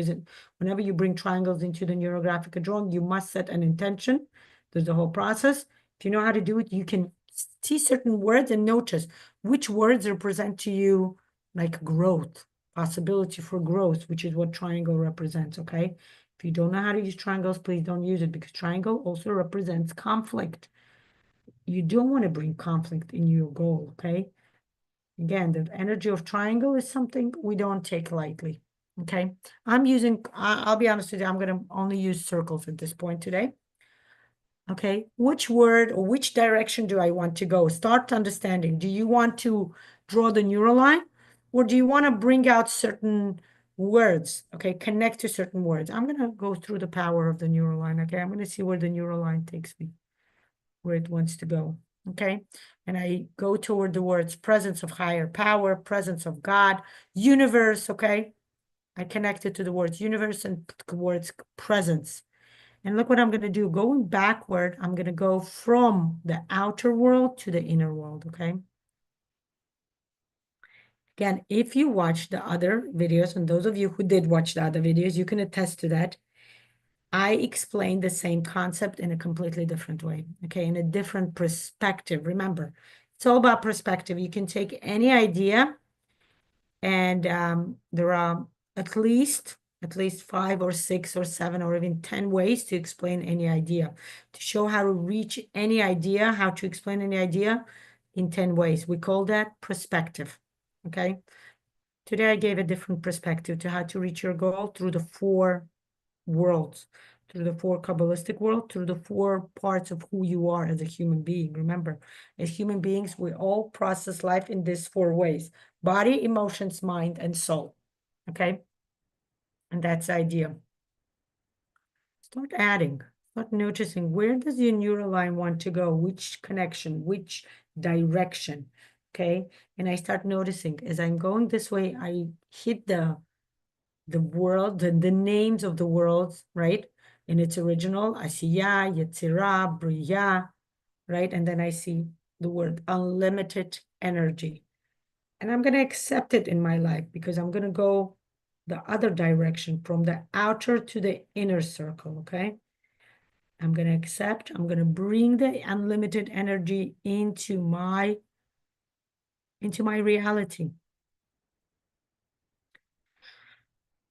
whenever you bring triangles into the neurographic drawing, you must set an intention. There's a whole process. If you know how to do it, you can see certain words and notice which words represent to you like growth, possibility for growth, which is what triangle represents, okay? If you don't know how to use triangles, please don't use it, because triangle also represents conflict. You don't want to bring conflict in your goal, okay? Again, the energy of triangle is something we don't take lightly, okay? I'll be honest with you, I'm going to only use circles at this point today. Okay, which word or which direction do I want to go? Start understanding. Do you want to draw the neural line, or do you want to bring out certain words? Okay, connect to certain words. I'm going to go through the power of the neural line. Okay, I'm going to see where the neural line takes me, where it wants to go. Okay, and I go toward the words presence of higher power, presence of God, universe. Okay, I connect it to the words universe and words presence. And look what I'm going to do. Going backward, I'm going to go from the outer world to the inner world, okay? Again, if you watch the other videos, and those of you who did watch the other videos, you can attest to that. I explained the same concept in a completely different way, okay? In a different perspective. Remember, it's all about perspective. You can take any idea, and there are at least 5 or 6 or 7 or even 10 ways to explain any idea, to show how to reach any idea, how to explain any idea in 10 ways. We call that perspective, okay? Today I gave a different perspective to how to reach your goal through the 4 worlds, through the 4 Kabbalistic world, through the 4 parts of who you are as a human being. Remember, as human beings, we all process life in these 4 ways: body, emotions, mind, and soul. Okay? And that's the idea. Start adding, start noticing, where does your neural line want to go? Which connection, which direction? Okay? And I start noticing as I'm going this way, I hit the world, the names of the worlds, right? In its original, Asiya, Yetzirah, Bria, right? And then I see the word unlimited energy. And I'm going to accept it in my life, because I'm going to go the other direction, from the outer to the inner circle, okay? I'm going to accept, I'm going to bring the unlimited energy into my reality.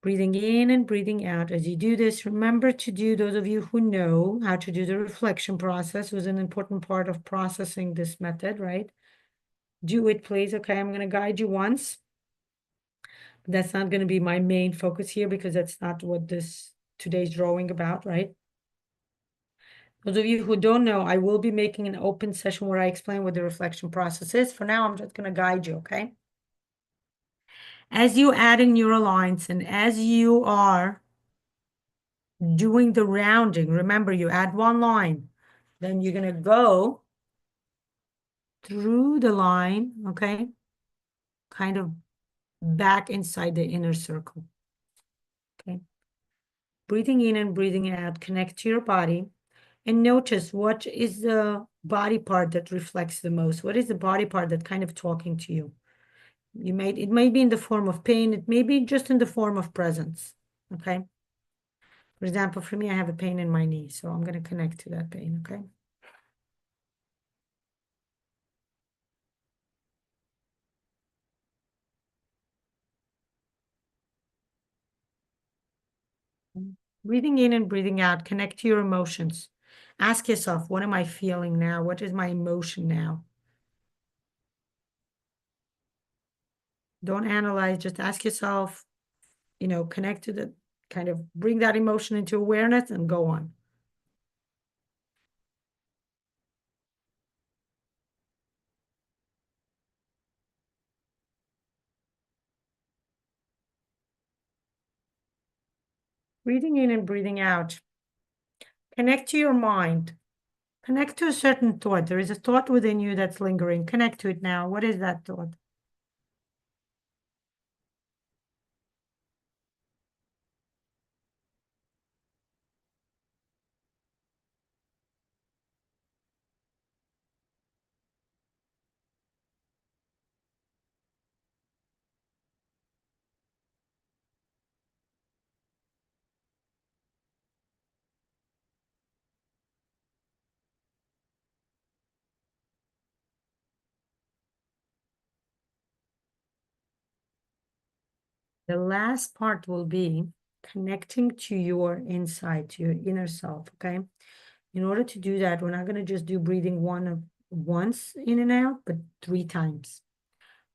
Breathing in and breathing out. As you do this, remember to do, those of you who know how to do the reflection process, was an important part of processing this method, right? Do it, please. Okay, I'm going to guide you once. But that's not going to be my main focus here, because that's not what today's drawing about, right? Those of you who don't know, I will be making an open session where I explain what the reflection process is. For now, I'm just going to guide you, okay? As you adding neural lines and as you are doing the rounding, remember, you add 1 line, then you're going to go through the line, okay? Kind of back inside the inner circle, okay? Breathing in and breathing out, connect to your body, and notice what is the body part that reflects the most. What is the body part that kind of talking to you? It may be in the form of pain, it may be just in the form of presence, okay? For example, for me, I have a pain in my knee, so I'm going to connect to that pain, okay? Breathing in and breathing out, connect to your emotions. Ask yourself, what am I feeling now? What is my emotion now? Don't analyze, just ask yourself, connect to the, kind of bring that emotion into awareness and go on. Breathing in and breathing out. Connect to your mind. Connect to a certain thought. There is a thought within you that's lingering. Connect to it now. What is that thought? The last part will be connecting to your inside, to your inner self, okay? In order to do that, we're not going to just do breathing once in and out, but 3 times.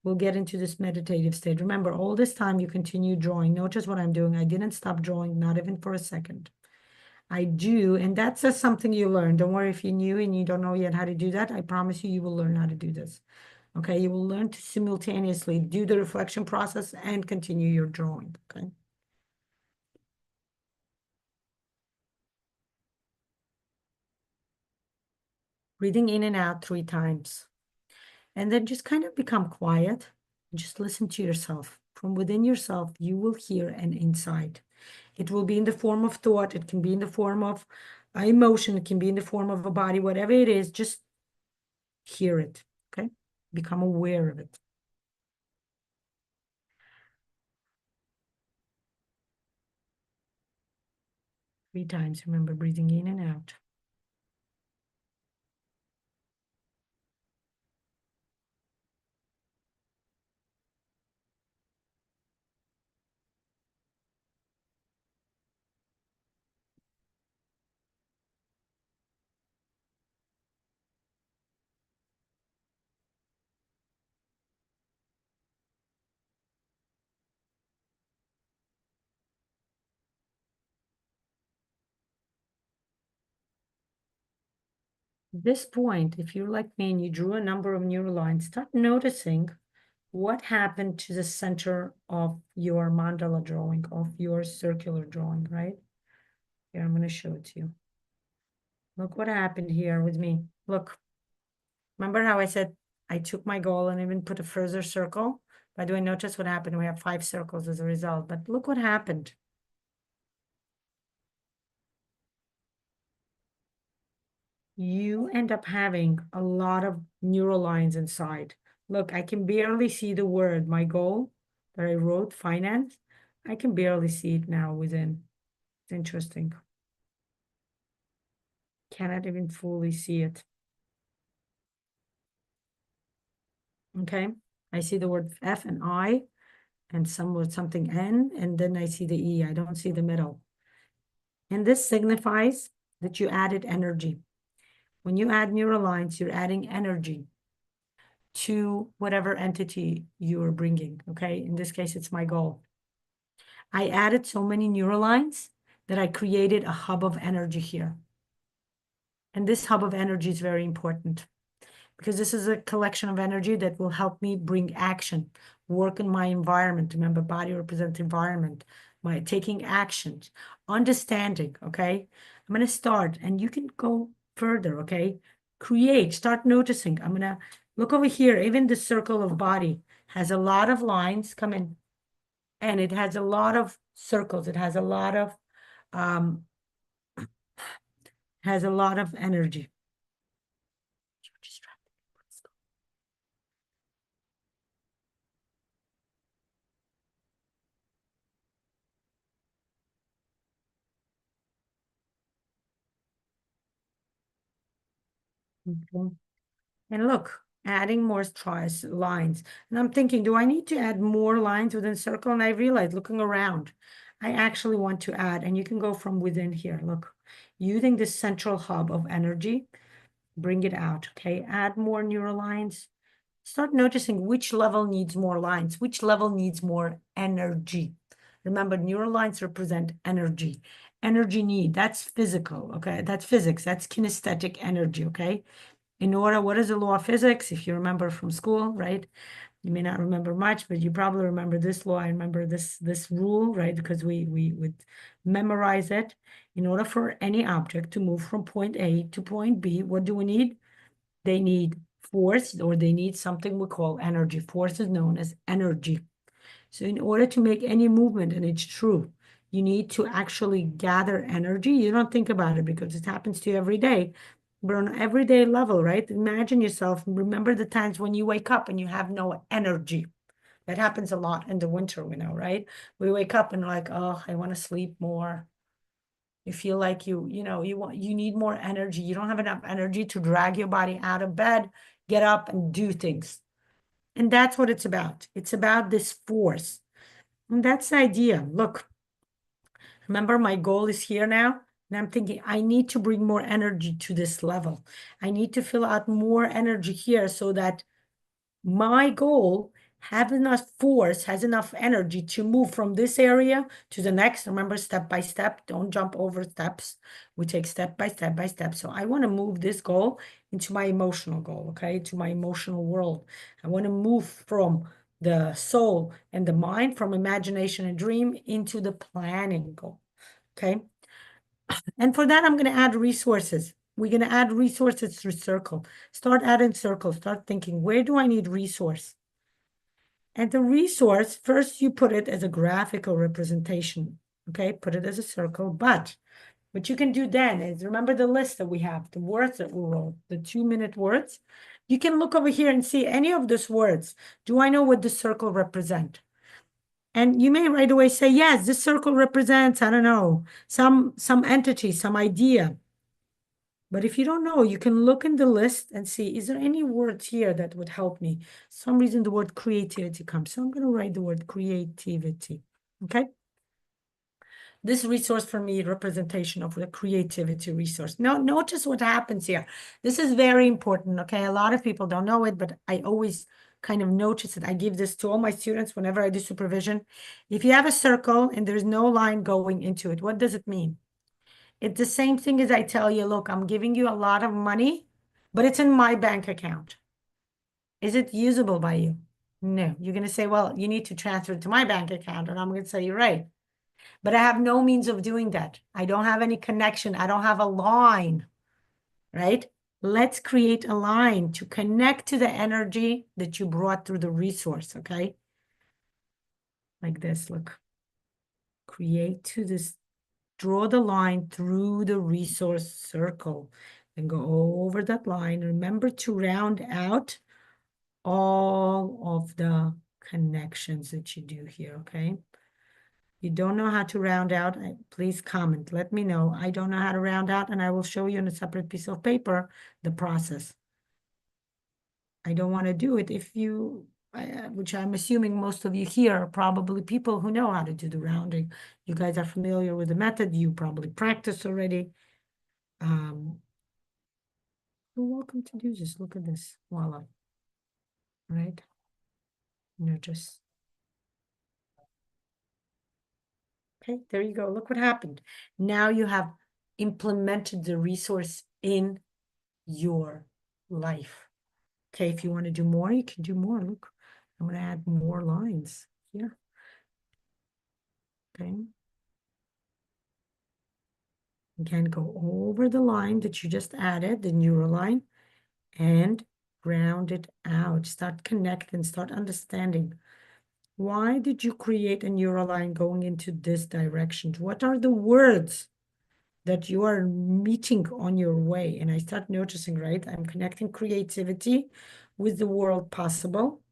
We'll get into this meditative state. Remember, all this time you continue drawing. Notice what I'm doing. I didn't stop drawing, not even for a second. I do, and that's just something you learn. Don't worry if you're new and you don't know yet how to do that. I promise you, you will learn how to do this. Okay, you will learn to simultaneously do the reflection process and continue your drawing, okay? Breathing in and out 3 times. And then just kind of become quiet. Just listen to yourself. From within yourself, you will hear an insight. It will be in the form of thought. It can be in the form of emotion. It can be in the form of a body, whatever it is, just hear it, okay? Become aware of it. 3 times, remember, breathing in and out. At this point, if you're like me and you drew a number of neural lines, start noticing what happened to the center of your mandala drawing, of your circular drawing, right? Here, I'm going to show it to you. Look what happened here with me. Look, remember how I said I took my goal and even put a further circle? By the way, notice what happened. We have 5 circles as a result, but look what happened. You end up having a lot of neural lines inside. Look, I can barely see the word, my goal that I wrote, finance. I can barely see it now within. It's interesting. Cannot even fully see it. Okay, I see the word F and I, and some word something N, and then I see the E. I don't see the middle. And this signifies that you added energy. When you add neural lines, you're adding energy to whatever entity you are bringing, okay? In this case, it's my goal. I added so many neural lines that I created a hub of energy here. And this hub of energy is very important because this is a collection of energy that will help me bring action, work in my environment. Remember, body represents environment, my taking actions, understanding, okay? I'm going to start, and you can go further, okay? Create, start noticing. I'm going to look over here. Even the circle of body has a lot of lines. Come in. And it has a lot of circles. It has a lot of energy. Okay. And look, adding more lines. And I'm thinking, do I need to add more lines within circle? And I realized looking around, I actually want to add, and you can go from within here. Look, using this central hub of energy, bring it out, okay? Add more neural lines. Start noticing which level needs more lines, which level needs more energy. Remember, neural lines represent energy. Energy need, that's physical, okay? That's physics, that's kinesthetic energy, okay? In order, what is the law of physics? If you remember from school, right? You may not remember much, but you probably remember this law. I remember this rule, right? Because we would memorize it. In order for any object to move from point A to point B, what do we need? They need force, or they need something we call energy. Force is known as energy. So in order to make any movement, and it's true, you need to actually gather energy. You don't think about it because it happens to you every day. But on an everyday level, right? Imagine yourself, remember the times when you wake up and you have no energy. That happens a lot in the winter, we know, right? We wake up and like, oh, I want to sleep more. You feel like you need more energy. You don't have enough energy to drag your body out of bed, get up and do things. And that's what it's about. It's about this force. And that's the idea. Look, remember my goal is here now. And I'm thinking, I need to bring more energy to this level. I need to fill out more energy here so that my goal have enough force, has enough energy to move from this area to the next. Remember, step by step, don't jump over steps. We take step by step by step. So I want to move this goal into my emotional goal, okay, to my emotional world. I want to move from the soul and the mind, from imagination and dream into the planning goal, okay? And for that, I'm going to add resources. We're going to add resources through circle. Start adding circles. Start thinking, where do I need resource? And the resource, first you put it as a graphical representation, okay? Put it as a circle, but what you can do then is, remember the list that we have, the words that we wrote, the 2-minute words? You can look over here and see any of those words. Do I know what the circle represent? And you may right away say, yes, this circle represents, I don't know, some entity, some idea. But if you don't know, you can look in the list and see, is there any words here that would help me? Some reason the word creativity comes. So I'm going to write the word creativity, okay? This resource for me, representation of the creativity resource. Now, notice what happens here. This is very important, okay? A lot of people don't know it, but I always kind of notice it. I give this to all my students whenever I do supervision. If you have a circle and there's no line going into it, what does it mean? It's the same thing as I tell you, look, I'm giving you a lot of money, but it's in my bank account. Is it usable by you? No. You're going to say, well, you need to transfer it to my bank account. And I'm going to say, you're right. But I have no means of doing that. I don't have any connection. I don't have a line, right? Let's create a line to connect to the energy that you brought through the resource, okay? Like this, look. Create to this, draw the line through the resource circle and go over that line. Remember to round out all of the connections that you do here, okay? You don't know how to round out, please comment. Let me know. I don't know how to round out, and I will show you on a separate piece of paper the process. I don't want to do it if you, which I'm assuming most of you here are probably people who know how to do the rounding. You guys are familiar with the method. You probably practice already. You're welcome to do this. Look at this. Voila. Right? Just okay, there you go. Look what happened. Now you have implemented the resource in your life. Okay, if you want to do more, you can do more. Look, I'm going to add more lines here. Okay. Again, go over the line that you just added, the neural line, and round it out. Start connecting, start understanding. Why did you create a neural line going into this direction? What are the words that you are meeting on your way? And I start noticing, right? I'm connecting creativity with the world possible.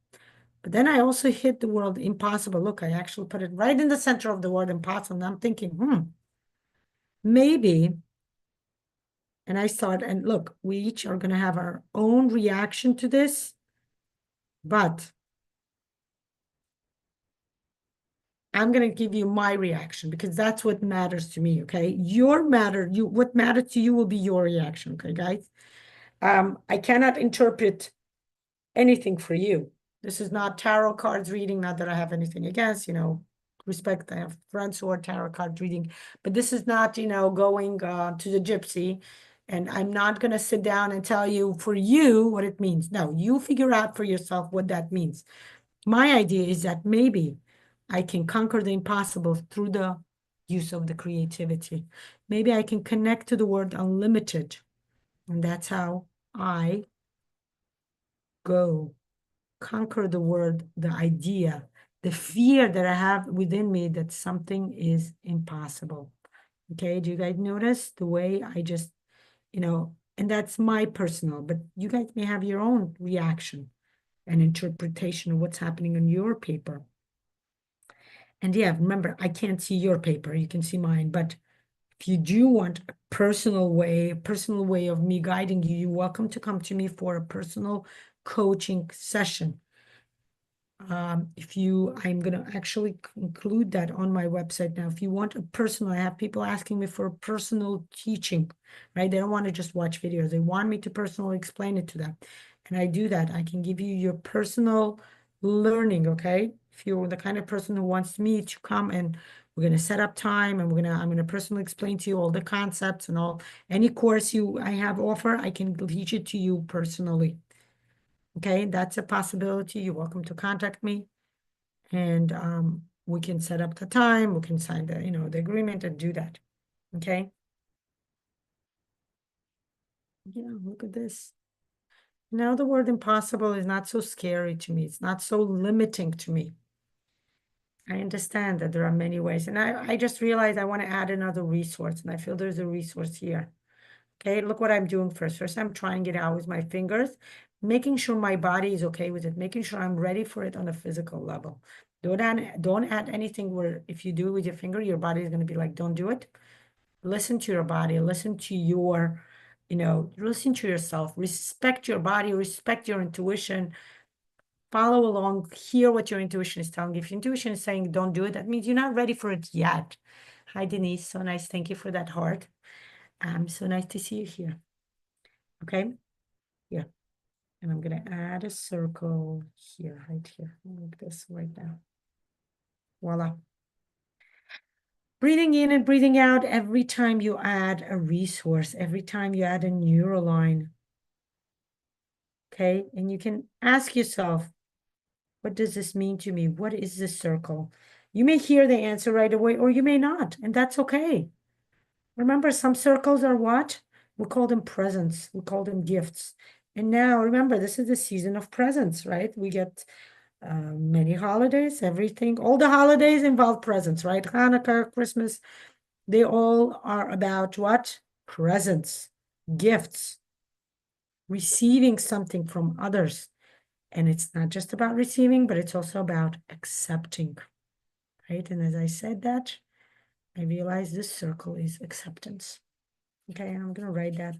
But then I also hit the word impossible. Look, I actually put it right in the center of the word impossible. And I'm thinking, maybe. And I start, and look, we each are going to have our own reaction to this. But I'm going to give you my reaction because that's what matters to me, okay? What matters to you will be your reaction, okay, guys? I cannot interpret anything for you. This is not tarot cards reading, not that I have anything against, respect. I have friends who are tarot card reading, but this is not, going to the gypsy, and I'm not going to sit down and tell you for you what it means. No, you figure out for yourself what that means. My idea is that maybe I can conquer the impossible through the use of the creativity. Maybe I can connect to the word unlimited. And that's how I go conquer the word, the idea, the fear that I have within me that something is impossible. Okay, do you guys notice the way I just, and that's my personal, but you guys may have your own reaction and interpretation of what's happening on your paper. And yeah, remember, I can't see your paper, you can see mine, but if you do want a personal way of me guiding you, you're welcome to come to me for a personal coaching session. I'm gonna actually include that on my website now. If you want a personal, I have people asking me for a personal teaching, right? They don't want to just watch videos. They want me to personally explain it to them. And I do that. I can give you your personal learning, okay? If you're the kind of person who wants me to come and we're gonna set up time and I'm gonna personally explain to you all the concepts and all any course I have offer, I can teach it to you personally. Okay, that's a possibility. You're welcome to contact me. And we can set up the time, we can sign the agreement and do that. Okay. Yeah, look at this. Now the word impossible is not so scary to me. It's not so limiting to me. I understand that there are many ways. And I just realized I want to add another resource, and I feel there's a resource here. Okay, look what I'm doing first. First, I'm trying it out with my fingers, making sure my body is okay with it, making sure I'm ready for it on a physical level. Don't add anything where if you do it with your finger, your body is going to be like, don't do it. Listen to your body, listen to listen to yourself, respect your body, respect your intuition, follow along, hear what your intuition is telling you. If your intuition is saying don't do it, that means you're not ready for it yet. Hi, Denise. So nice. Thank you for that heart. So nice to see you here. Okay. Yeah. And I'm going to add a circle here, right here, like this right now. Voila. Breathing in and breathing out every time you add a resource, every time you add a neural line. Okay. And you can ask yourself, what does this mean to me? What is this circle? You may hear the answer right away, or you may not, and that's okay. Remember, some circles are what? We call them presents. We call them gifts. And now remember, this is the season of presents, right? We get many holidays, everything. All the holidays involve presents, right? Hanukkah, Christmas, they all are about what? Presents, gifts, receiving something from others. And it's not just about receiving, but it's also about accepting, right? And as I said that, I realized this circle is acceptance. Okay, and I'm going to write that.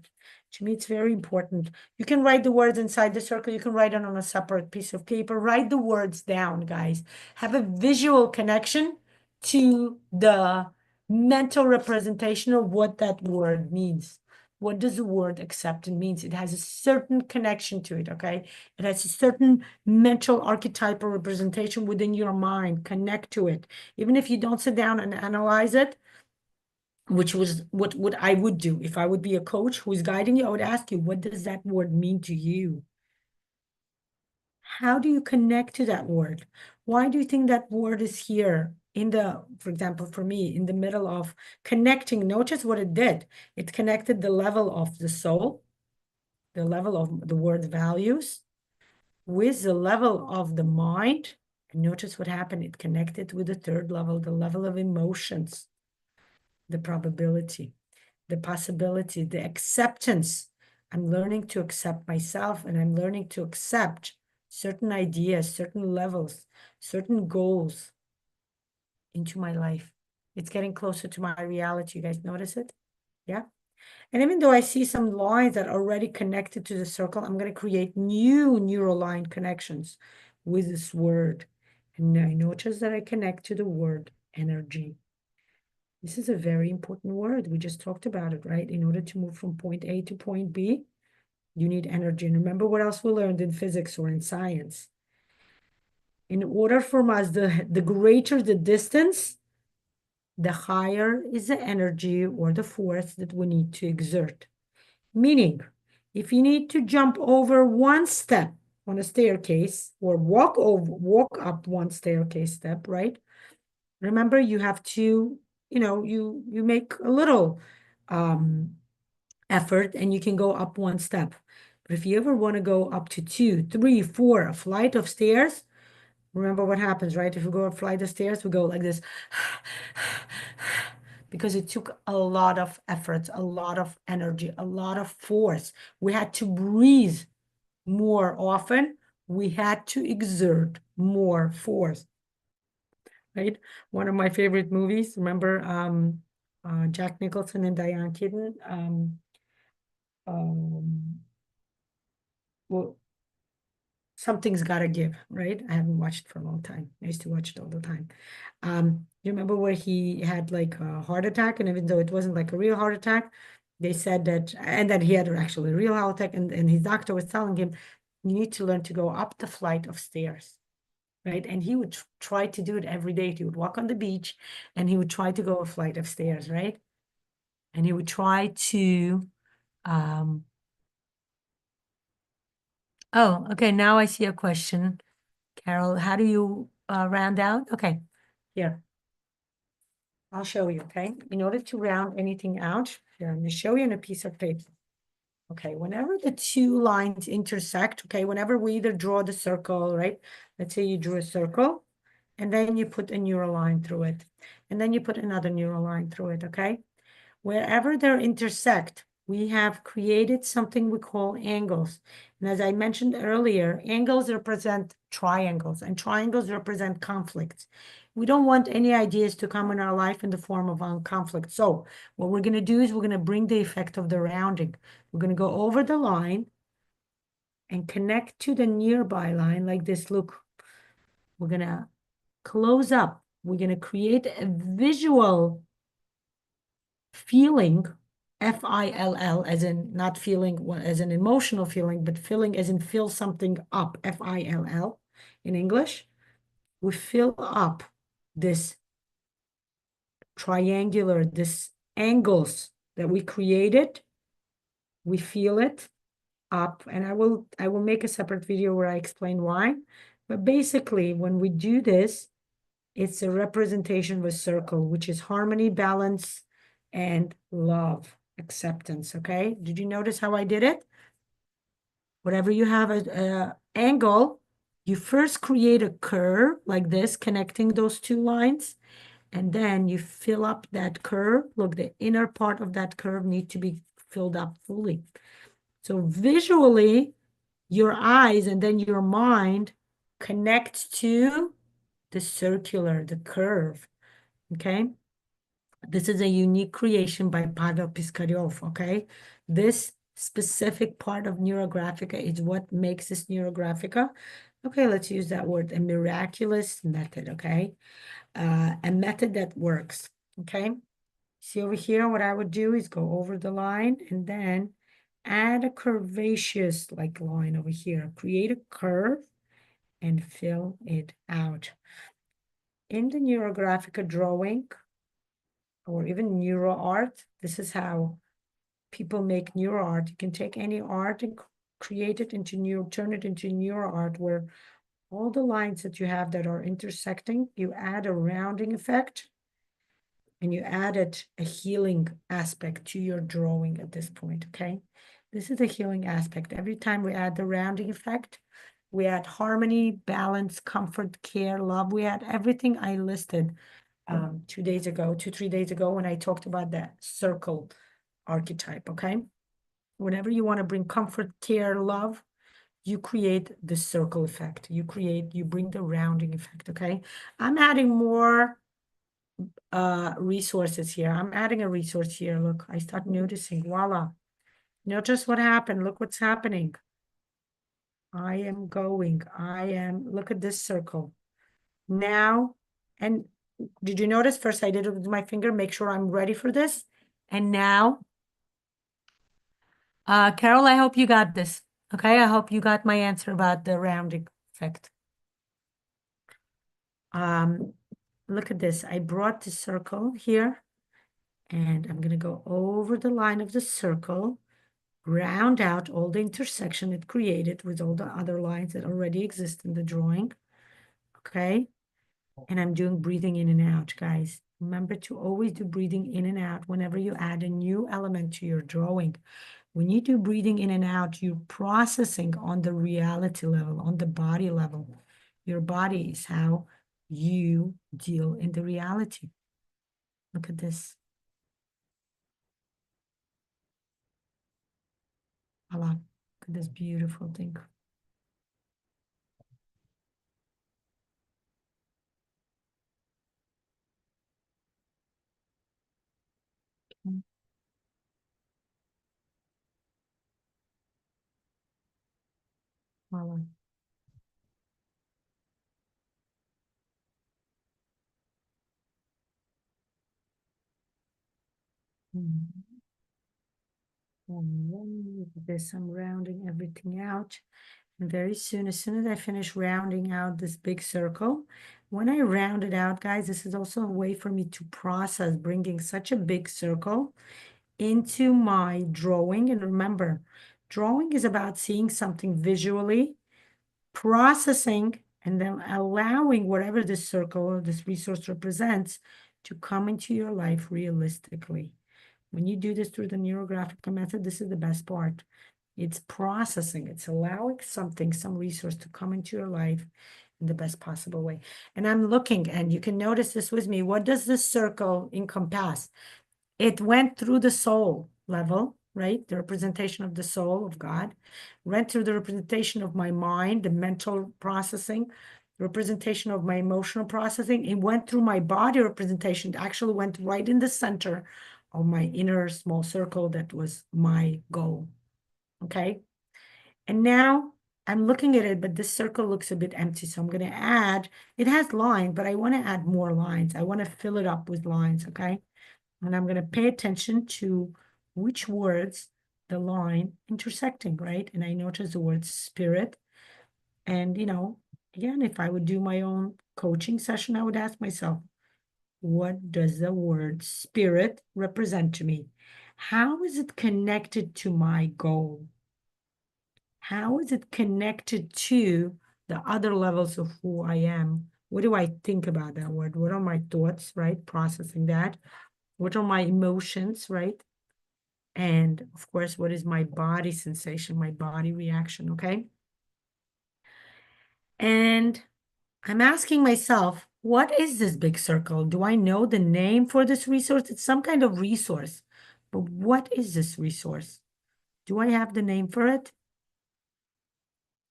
To me, it's very important. You can write the words inside the circle. You can write it on a separate piece of paper. Write the words down, guys. Have a visual connection to the mental representation of what that word means. What does the word acceptance means? It has a certain connection to it, okay? It has a certain mental archetypal representation within your mind. Connect to it. Even if you don't sit down and analyze it, which was what I would do. If I would be a coach who's guiding you, I would ask you, what does that word mean to you? How do you connect to that word? Why do you think that word is here for example, for me, in the middle of connecting? Notice what it did. It connected the level of the soul, the level of the word values, with the level of the mind. And notice what happened. It connected with the third level, the level of emotions, the probability, the possibility, the acceptance. I'm learning to accept myself, and I'm learning to accept certain ideas, certain levels, certain goals into my life. It's getting closer to my reality. You guys notice it? Yeah. And even though I see some lines that are already connected to the circle, I'm going to create new neural line connections with this word. And I notice that I connect to the word energy. This is a very important word. We just talked about it, right? In order to move from point A to point B, you need energy. And remember what else we learned in physics or in science? In order for us, the greater the distance, the higher is the energy or the force that we need to exert. Meaning, if you need to jump over one step on a staircase or walk up one staircase step, right? Remember, you have to, you make a little effort and you can go up one step. But if you ever want to go up to 2, 3, 4, a flight of stairs, remember what happens, right? If we go a flight of stairs, we go like this because it took a lot of effort, a lot of energy, a lot of force. We had to breathe more often. We had to exert more force, right? One of my favorite movies, remember Jack Nicholson and Diane Keaton? Well, something's gotta give, right? I haven't watched it for a long time. I used to watch it all the time. You remember where he had like a heart attack, and even though it wasn't like a real heart attack, they said that, and that he had actually a real heart attack, and his doctor was telling him, you need to learn to go up the flight of stairs, right? And he would try to do it every day. He would walk on the beach, and he would try to go a flight of stairs, right? And he would try to, oh, okay, now I see a question. Carol, how do you round out? Okay, here. I'll show you, okay? In order to round anything out, here, I'm gonna show you on a piece of paper. Okay, whenever the two lines intersect, okay, whenever we either draw the circle, right? Let's say you drew a circle, and then you put a neural line through it, and then you put another neural line through it, okay? Wherever they intersect, we have created something we call angles. And as I mentioned earlier, angles represent triangles, and triangles represent conflicts. We don't want any ideas to come in our life in the form of conflict. So what we're going to do is we're going to bring the effect of the rounding. We're going to go over the line and connect to the nearby line like this. Look, we're going to close up. We're going to create a visual feeling, F-I-L-L, as in not feeling as an emotional feeling, but feeling as in fill something up, F-I-L-L in English. We fill up this triangular, this angles that we created. We feel it up, and I will make a separate video where I explain why. But basically, when we do this, it's a representation of a circle, which is harmony, balance, and love, acceptance, okay? Did you notice how I did it? Whatever you have a angle, you first create a curve like this, connecting those two lines, and then you fill up that curve. Look, the inner part of that curve needs to be filled up fully. So visually, your eyes and then your mind connect to the circular, the curve, okay? This is a unique creation by Pavel Piskaryov, okay? This specific part of NeuroGraphica is what makes this NeuroGraphica. Okay, let's use that word, a miraculous method, okay? A method that works, okay? See over here, what I would do is go over the line and then add a curvaceous like line over here. Create a curve and fill it out. In the NeuroGraphica drawing, or even neuro art, this is how people make neuro art. You can take any art and create it into turn it into neuro art, where all the lines that you have that are intersecting, you add a rounding effect and you added a healing aspect to your drawing at this point, okay? This is a healing aspect. Every time we add the rounding effect, we add harmony, balance, comfort, care, love. We add everything I listed 2 days ago, 3 days ago, when I talked about that circle archetype, okay? Whenever you want to bring comfort, care, love, you create the circle effect. You bring the rounding effect, okay? I'm adding more resources here. I'm adding a resource here. Look, I start noticing, voila. Notice what happened. Look what's happening. Look at this circle. Now, and did you notice first I did it with my finger, make sure I'm ready for this. And now, Carol, I hope you got this. Okay, I hope you got my answer about the rounding effect. Look at this. I brought the circle here, and I'm gonna go over the line of the circle, round out all the intersection it created with all the other lines that already exist in the drawing, okay? And I'm doing breathing in and out, guys. Remember to always do breathing in and out whenever you add a new element to your drawing. When you do breathing in and out, you're processing on the reality level, on the body level. Your body is how you deal in the reality. Look at this. Voila. Look at this beautiful thing. Voila. Mhm. And then look at this, I'm rounding everything out. And very soon, as soon as I finish rounding out this big circle, when I round it out, guys, this is also a way for me to process bringing such a big circle into my drawing. And remember, drawing is about seeing something visually, processing, and then allowing whatever this circle or this resource represents to come into your life realistically. When you do this through the neurographic method, this is the best part. It's processing, it's allowing something, some resource to come into your life in the best possible way. And I'm looking, and you can notice this with me. What does this circle encompass? It went through the soul level, right? The representation of the soul of God, went through the representation of my mind, the mental processing, the representation of my emotional processing. It went through my body representation. It actually went right in the center of my inner small circle that was my goal. Okay. And now I'm looking at it, but this circle looks a bit empty. So I'm going to add, it has lines, but I want to add more lines. I want to fill it up with lines. Okay. And I'm going to pay attention to which words the line intersecting, right? And I notice the word spirit. And, again, if I would do my own coaching session, I would ask myself, what does the word spirit represent to me? How is it connected to my goal? How is it connected to the other levels of who I am? What do I think about that word? What are my thoughts, right? Processing that. What are my emotions, right? And of course, what is my body sensation, my body reaction, okay? And I'm asking myself, what is this big circle? Do I know the name for this resource? It's some kind of resource, but what is this resource? Do I have the name for it?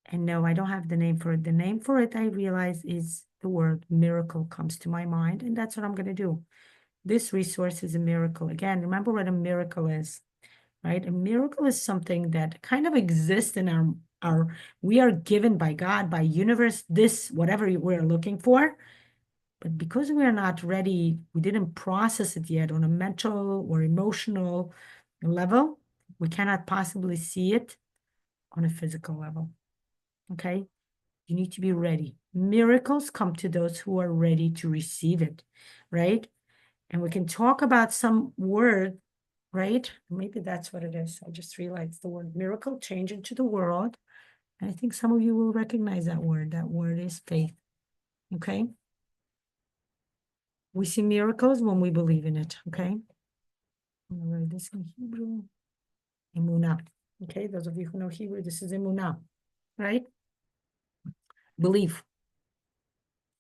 And no, I don't have the name for it. The name for it, I realize, is the word miracle comes to my mind, and that's what I'm going to do. This resource is a miracle. Again, remember what a miracle is, right? A miracle is something that kind of exists in our we are given by God, by universe, this, whatever we're looking for. But because we are not ready, we didn't process it yet on a mental or emotional level, we cannot possibly see it on a physical level. Okay? You need to be ready. Miracles come to those who are ready to receive it, right? And we can talk about some word, right? Maybe that's what it is. I just realized the word miracle change into the world. And I think some of you will recognize that word. That word is faith. Okay? We see miracles when we believe in it. Okay? I'm gonna write this in Hebrew. Emunah. Okay, those of you who know Hebrew, this is emunah, right? Belief.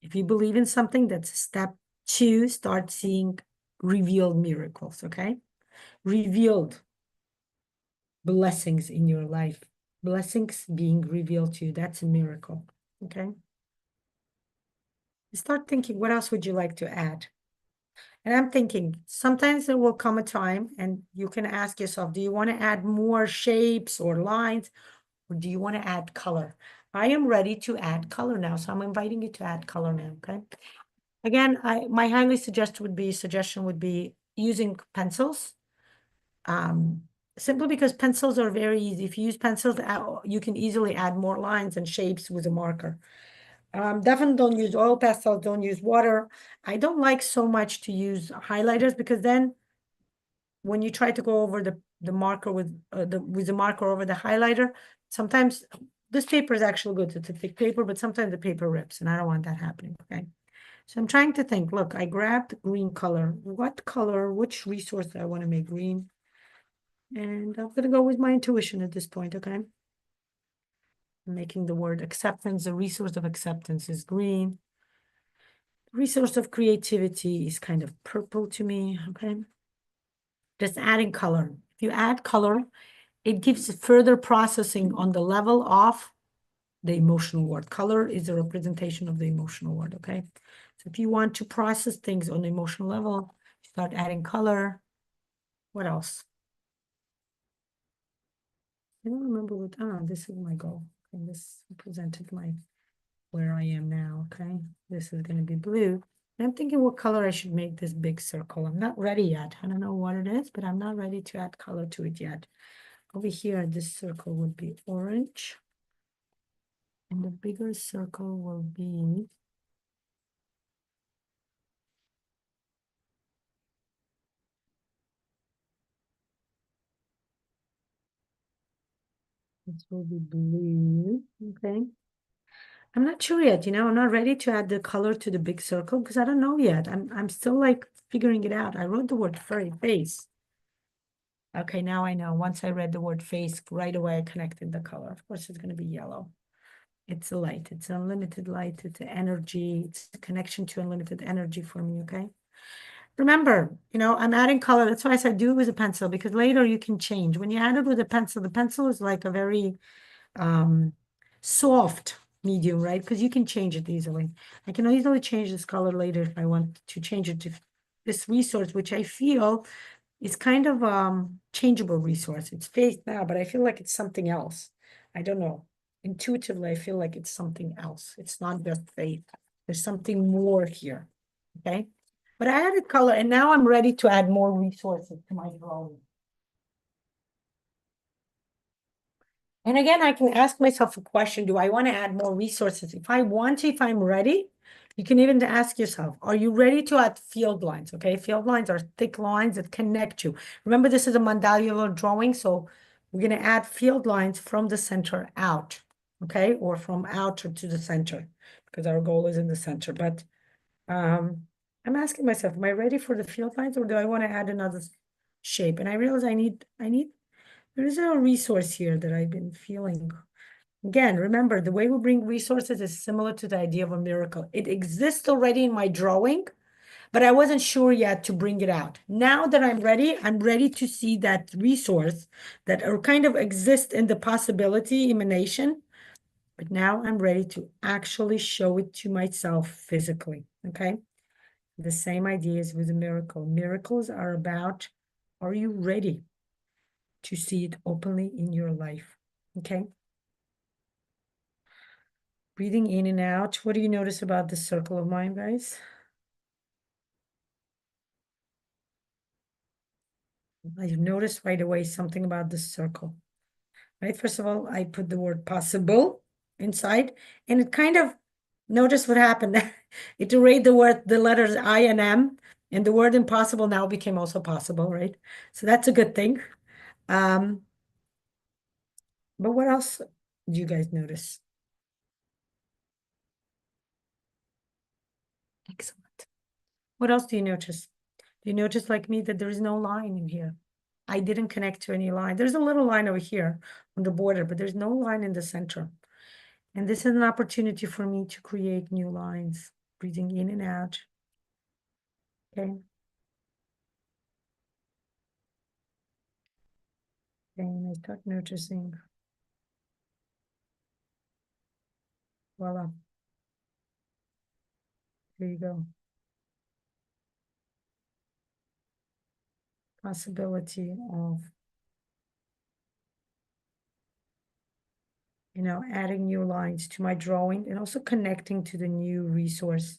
If you believe in something, that's step two, start seeing revealed miracles, okay? Revealed blessings in your life. Blessings being revealed to you, that's a miracle, okay? Start thinking, what else would you like to add? And I'm thinking, sometimes there will come a time and you can ask yourself, do you want to add more shapes or lines, or do you want to add color? I am ready to add color now, so I'm inviting you to add color now, okay? Again, my highly suggestion would be using pencils. Simply because pencils are very easy. If you use pencils, you can easily add more lines and shapes with a marker. Definitely don't use oil pastels, don't use water. I don't like so much to use highlighters because then when you try to go over the marker with the marker over the highlighter. Sometimes this paper is actually good. It's a thick paper, but sometimes the paper rips, and I don't want that happening, okay? So I'm trying to think, look, I grabbed green color. What color, which resource do I want to make green? And I'm gonna go with my intuition at this point, okay? I'm making the word acceptance, the resource of acceptance is green. The resource of creativity is kind of purple to me, okay? Just adding color. If you add color, it gives further processing on the level of the emotional word. Color is a representation of the emotional word, okay? So if you want to process things on the emotional level, start adding color. What else? I don't remember what, this is my goal. And this represented where I am now, okay? This is gonna be blue. And I'm thinking what color I should make this big circle. I'm not ready yet. I don't know what it is, but I'm not ready to add color to it yet. Over here, this circle would be orange. And the bigger circle will be this will be blue, okay? I'm not sure yet, I'm not ready to add the color to the big circle because I don't know yet. I'm still like figuring it out. I wrote the word face. Okay, now I know. Once I read the word face, right away I connected the color. Of course, it's going to be yellow. It's a light. It's unlimited light. It's energy. It's a connection to unlimited energy for me, okay? Remember, I'm adding color. That's why I said do it with a pencil because later you can change. When you add it with a pencil, the pencil is like a very soft medium, right? Because you can change it easily. I can easily change this color later if I want to change it to this resource, which I feel is kind of changeable resource. It's faith now, but I feel like it's something else. I don't know. Intuitively, I feel like it's something else. It's not just faith. There's something more here. Okay. But I added color and now I'm ready to add more resources to my drawing. And again, I can ask myself a question. Do I want to add more resources? If I want to, if I'm ready, you can even ask yourself, are you ready to add field lines? Okay, field lines are thick lines that connect you. Remember, this is a mandalular drawing, so we're going to add field lines from the center out, okay, or from out to the center, because our goal is in the center. But I'm asking myself, am I ready for the field lines, or do I want to add another shape? And I realize there is a resource here that I've been feeling. Again, remember, the way we bring resources is similar to the idea of a miracle. It exists already in my drawing, but I wasn't sure yet to bring it out. Now that I'm ready to see that resource that kind of exists in the possibility emanation, but now I'm ready to actually show it to myself physically, okay? The same idea is with a miracle. Miracles are about, are you ready to see it openly in your life, okay? Breathing in and out. What do you notice about this circle of mine, guys? I noticed right away something about this circle, right? First of all, I put the word possible inside, and it kind of, notice what happened. It erased the letters I and M, and the word impossible now became also possible, right? So that's a good thing. But what else do you guys notice? Excellent. What else do you notice? Do you notice, like me, that there is no line in here? I didn't connect to any line. There's a little line over here on the border, but there's no line in the center. And this is an opportunity for me to create new lines, breathing in and out. Okay. And I start noticing. Voila. There you go. Possibility of, adding new lines to my drawing and also connecting to the new resource.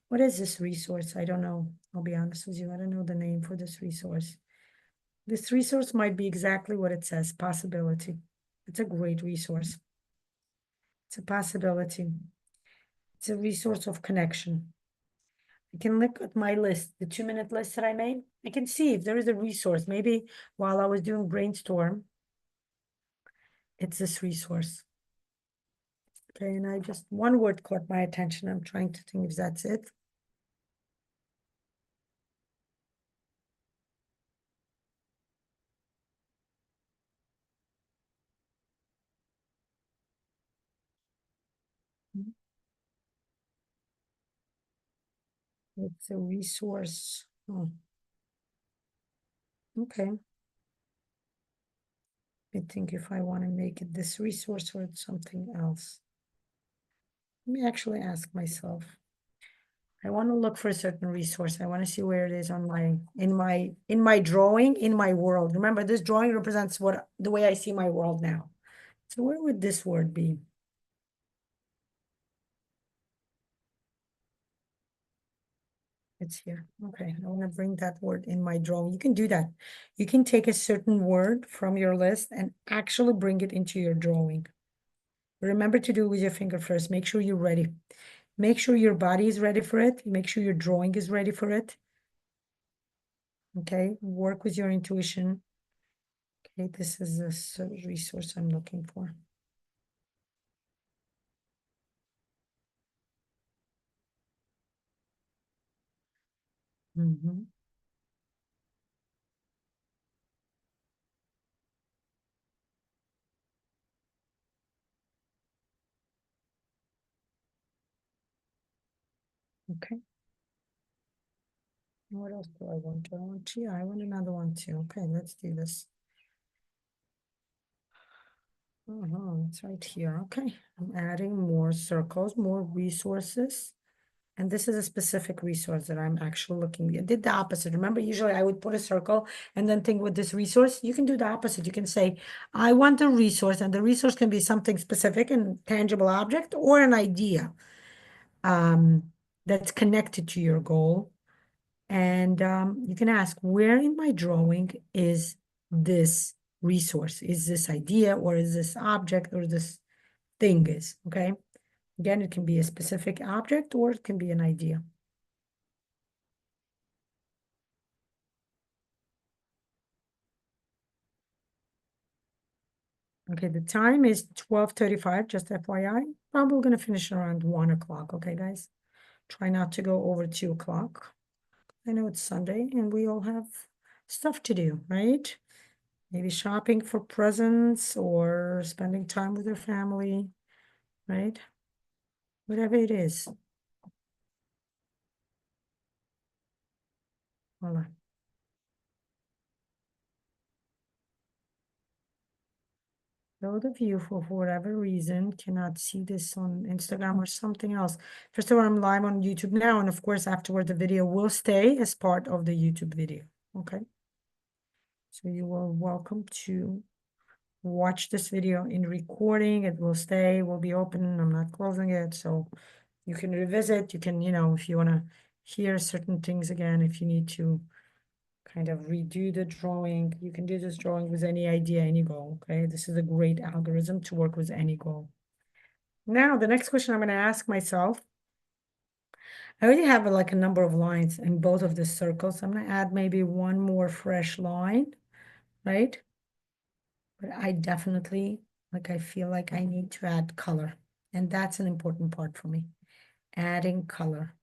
What is this resource? I don't know. I'll be honest with you. I don't know the name for this resource. This resource might be exactly what it says, possibility. It's a great resource. It's a possibility. It's a resource of connection. I can look at my list, the 2-minute list that I made. I can see if there is a resource. Maybe while I was doing brainstorm, it's this resource. Okay, and I just, one word caught my attention. I'm trying to think if that's it. It's a resource. Oh, okay. I think if I want to make it this resource or it's something else. Let me actually ask myself. I want to look for a certain resource. I want to see where it is on my in my drawing, in my world. Remember, this drawing represents what the way I see my world now. So where would this word be? It's here. Okay, I want to bring that word in my drawing. You can do that. You can take a certain word from your list and actually bring it into your drawing. Remember to do it with your finger first. Make sure you're ready. Make sure your body is ready for it. Make sure your drawing is ready for it. Okay, work with your intuition. Okay, this is a resource I'm looking for. Mhm. Okay. What else do I want? Do I want, yeah, I want another one too. Okay, let's do this. It's right here. Okay, I'm adding more circles, more resources. And this is a specific resource that I'm actually looking. I did the opposite. Remember, usually I would put a circle and then think with this resource. You can do the opposite. You can say, I want a resource, and the resource can be something specific and tangible object or an idea that's connected to your goal. And you can ask, where in my drawing is this resource? Is this idea or is this object or this thing is, okay? Again, it can be a specific object or it can be an idea. Okay, the time is 12:35, just FYI. Probably gonna finish around 1 o'clock, okay, guys? Try not to go over 2 o'clock. I know it's Sunday and we all have stuff to do, right? Maybe shopping for presents or spending time with your family, right? Whatever it is. Voila. Those of you who, for whatever reason, cannot see this on Instagram or something else. First of all, I'm live on YouTube now, and of course, afterward, the video will stay as part of the YouTube video. Okay. So you are welcome to watch this video in recording. It will stay, will be open. I'm not closing it. So you can revisit. You can, if you want to hear certain things again, if you need to kind of redo the drawing. You can do this drawing with any idea, any goal, okay? This is a great algorithm to work with any goal. Now, the next question I'm going to ask myself, I already have like a number of lines in both of the circles. I'm going to add maybe one more fresh line, right? But I definitely, I feel like I need to add color. And that's an important part for me. Adding color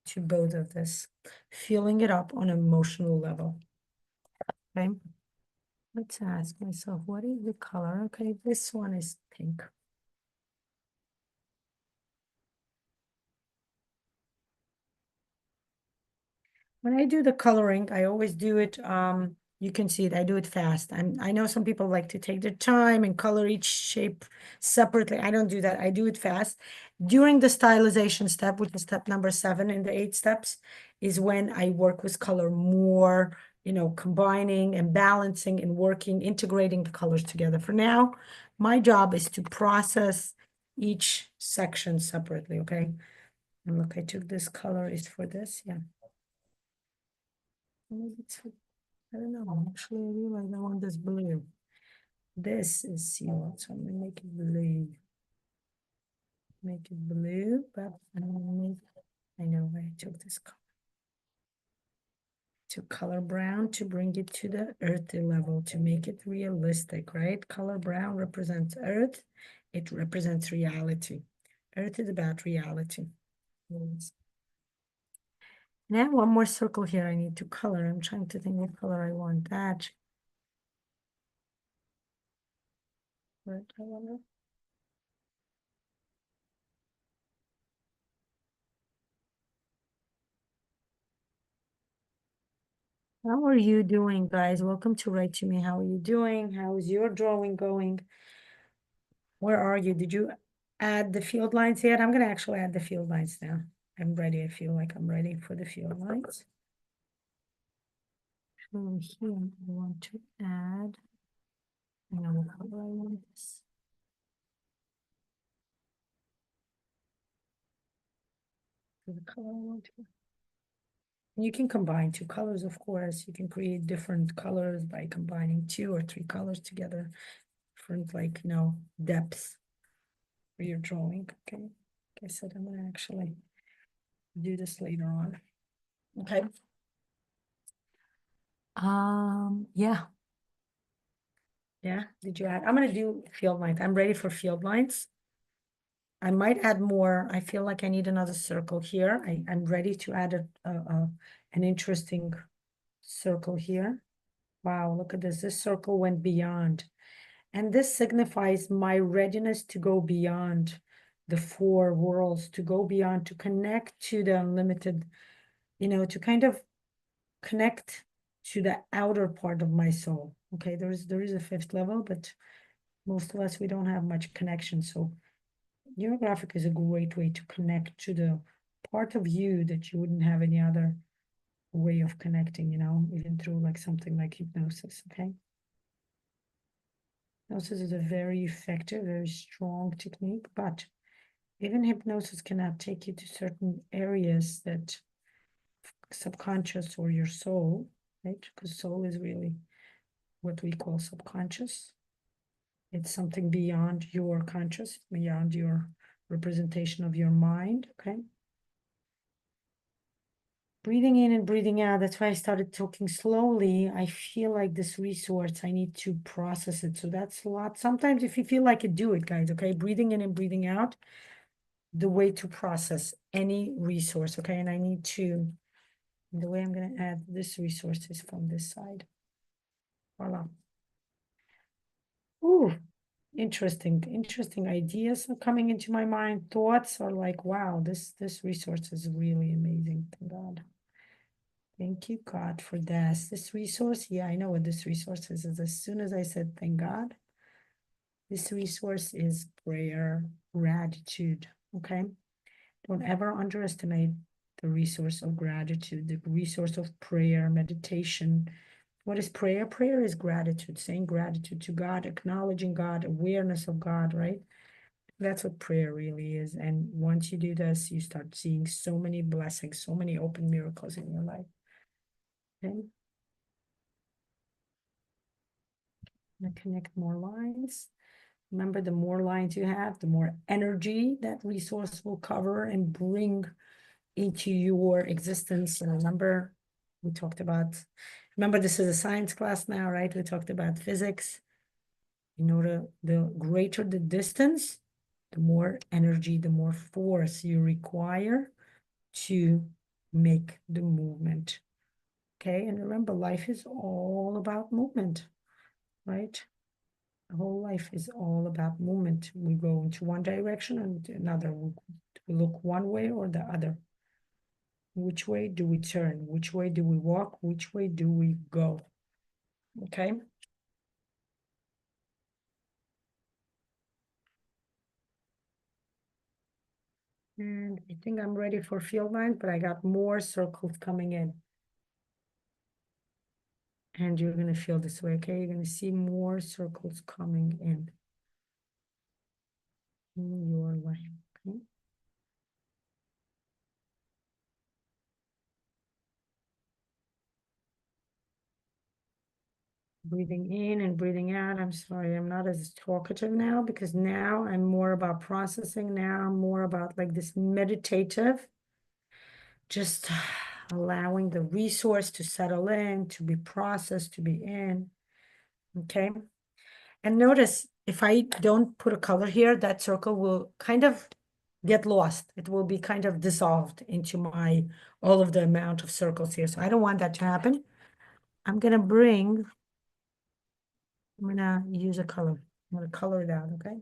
to both of this, filling it up on an emotional level, okay? Let's ask myself, what is the color? Okay, this one is pink. When I do the coloring, I always do it, you can see it, I do it fast. I know some people like to take their time and color each shape separately. I don't do that. I do it fast. During the stylization step, which is step number 7 in the 8 steps, is when I work with color more, combining and balancing and working, integrating the colors together. For now, my job is to process each section separately, okay? And look, I took this color is for this, yeah. Maybe it's I don't know. Actually, I realize I want this blue. This is seal, so I'm gonna make it blue. Make it blue, but I'm gonna make I know I took this to color brown to bring it to the earthy level, to make it realistic, right? Color brown represents earth. It represents reality. Earth is about reality. Now one more circle here I need to color. I'm trying to think what color I want. That. What I want. How are you doing, guys? Welcome to Write to Me. How are you doing? How is your drawing going? Where are you? Did you add the field lines yet? I'm going to actually add the field lines now. I'm ready. I feel like I'm ready for the field lines. So here I want to add, I know what color I want this. The color I want to. You can combine two colors, of course. You can create different colors by combining 2 or 3 colors together. Different, like, depths for your drawing. Okay. Like I said, I'm going to actually do this later on. Okay. Yeah. Yeah. Did you add? I'm going to do field lines. I'm ready for field lines. I might add more. I feel like I need another circle here. I'm ready to add an interesting circle here. Wow, look at this. This circle went beyond. And this signifies my readiness to go beyond the 4 worlds, to go beyond, to connect to the unlimited, to kind of connect to the outer part of my soul. Okay, there is a 5th level, but most of us, we don't have much connection. So NeuroGraphic is a great way to connect to the part of you that you wouldn't have any other way of connecting, even through like something like hypnosis, okay? Hypnosis is a very effective, very strong technique, but even hypnosis cannot take you to certain areas that subconscious or your soul, right? Because soul is really what we call subconscious. It's something beyond your conscious, beyond your representation of your mind, okay? Breathing in and breathing out. That's why I started talking slowly. I feel like this resource, I need to process it. So that's a lot. Sometimes if you feel like it, do it, guys, okay? Breathing in and breathing out, the way to process any resource, okay? And I need to, the way I'm going to add this resource is from this side. Voila. Ooh, interesting ideas are coming into my mind. Thoughts are like, wow, this resource is really amazing. Thank God. Thank you, God, for this. This resource, yeah, I know what this resource is. As soon as I said thank God, this resource is prayer, gratitude, okay? Don't ever underestimate the resource of gratitude, the resource of prayer, meditation. What is prayer? Prayer is gratitude, saying gratitude to God, acknowledging God, awareness of God, right? That's what prayer really is. And once you do this, you start seeing so many blessings, so many open miracles in your life. Okay. Connect more lines. Remember, the more lines you have, the more energy that resource will cover and bring into your existence. And remember, we talked about, remember, this is a science class now, right? We talked about physics. The greater the distance, the more energy, the more force you require to make the movement. Okay, and remember, life is all about movement, right? The whole life is all about movement. We go into one direction and another. We look one way or the other. Which way do we turn? Which way do we walk? Which way do we go? Okay. And I think I'm ready for field lines, but I got more circles coming in. And you're going to feel this way, okay? You're going to see more circles coming in your life, okay? Breathing in and breathing out. I'm sorry, I'm not as talkative now because now I'm more about processing. Now I'm more about like this meditative. Just allowing the resource to settle in, to be processed, to be in. Okay. And notice if I don't put a color here, that circle will kind of get lost. It will be kind of dissolved into all of the amount of circles here. So I don't want that to happen. I'm gonna use a color. I'm gonna color it out, okay?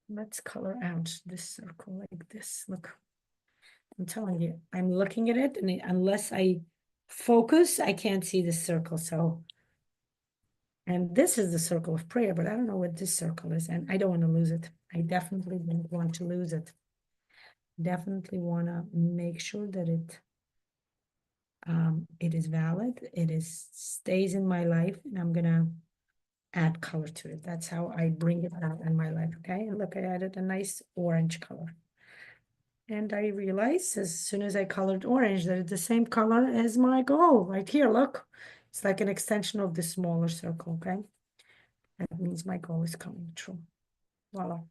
Let's color out this circle like this. Look, I'm telling you, I'm looking at it, and unless I focus, I can't see the circle. So, and this is the circle of prayer, but I don't know what this circle is, and I don't want to lose it. I definitely don't want to lose it. Definitely want to make sure that it is valid. Stays in my life, and I'm gonna add color to it. That's how I bring it out in my life. Okay, and look, I added a nice orange color. And I realized as soon as I colored orange that it's the same color as my goal right here. Look, it's like an extension of the smaller circle. Okay, that means my goal is coming true. Voila.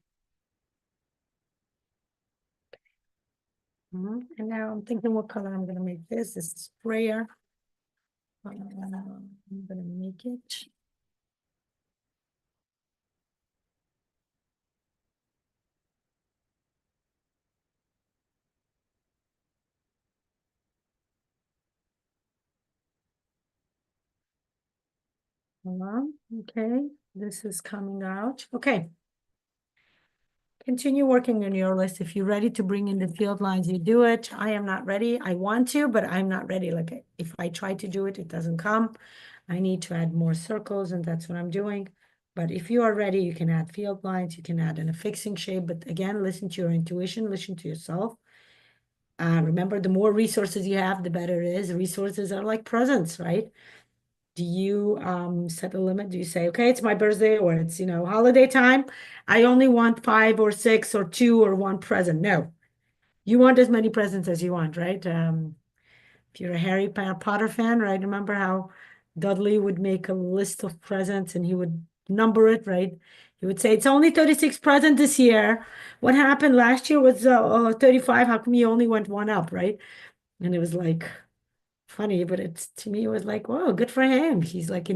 And now I'm thinking what color I'm gonna make this. This is sprayer. I'm gonna make it. Okay, this is coming out. Okay. Continue working on your list. If you're ready to bring in the field lines, you do it. I am not ready. I want to, but I'm not ready. Like if I try to do it, it doesn't come. I need to add more circles, and that's what I'm doing. But if you are ready, you can add field lines, you can add in a fixing shape. But again, listen to your intuition, listen to yourself. Remember, the more resources you have, the better it is. Resources are like presents, right? Do you set a limit? Do you say, okay, it's my birthday or it's, holiday time. I only want 5 or 6 or 2 or 1 present. No, you want as many presents as you want, right? If you're a Harry Potter fan, right? Remember how Dudley would make a list of presents and he would number it, right? He would say, it's only 36 presents this year. What happened last year was 35. How come you only went one up, right? And it was like funny, but it's to me, it was like, whoa, good for him. He's like,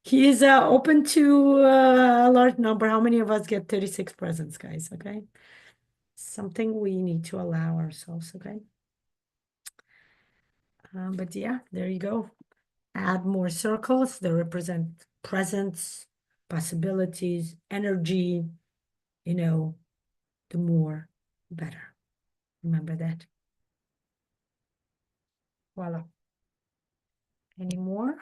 he is open to a large number. How many of us get 36 presents, guys? Okay. Something we need to allow ourselves. Okay. But yeah, there you go. Add more circles that represent presence, possibilities, energy. You know, the more, the better. Remember that. Voila. Any more?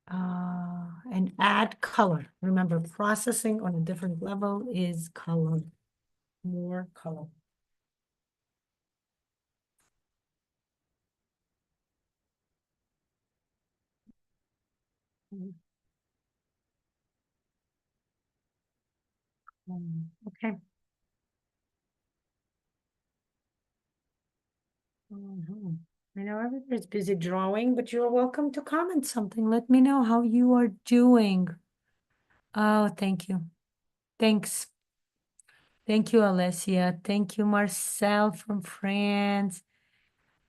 And add color. Remember, processing on a different level is color. More color. Okay. I know everybody's busy drawing, but you're welcome to comment something. Let me know how you are doing. Oh, thank you. Thanks. Thank you, Alessia. Thank you, Marcel from France.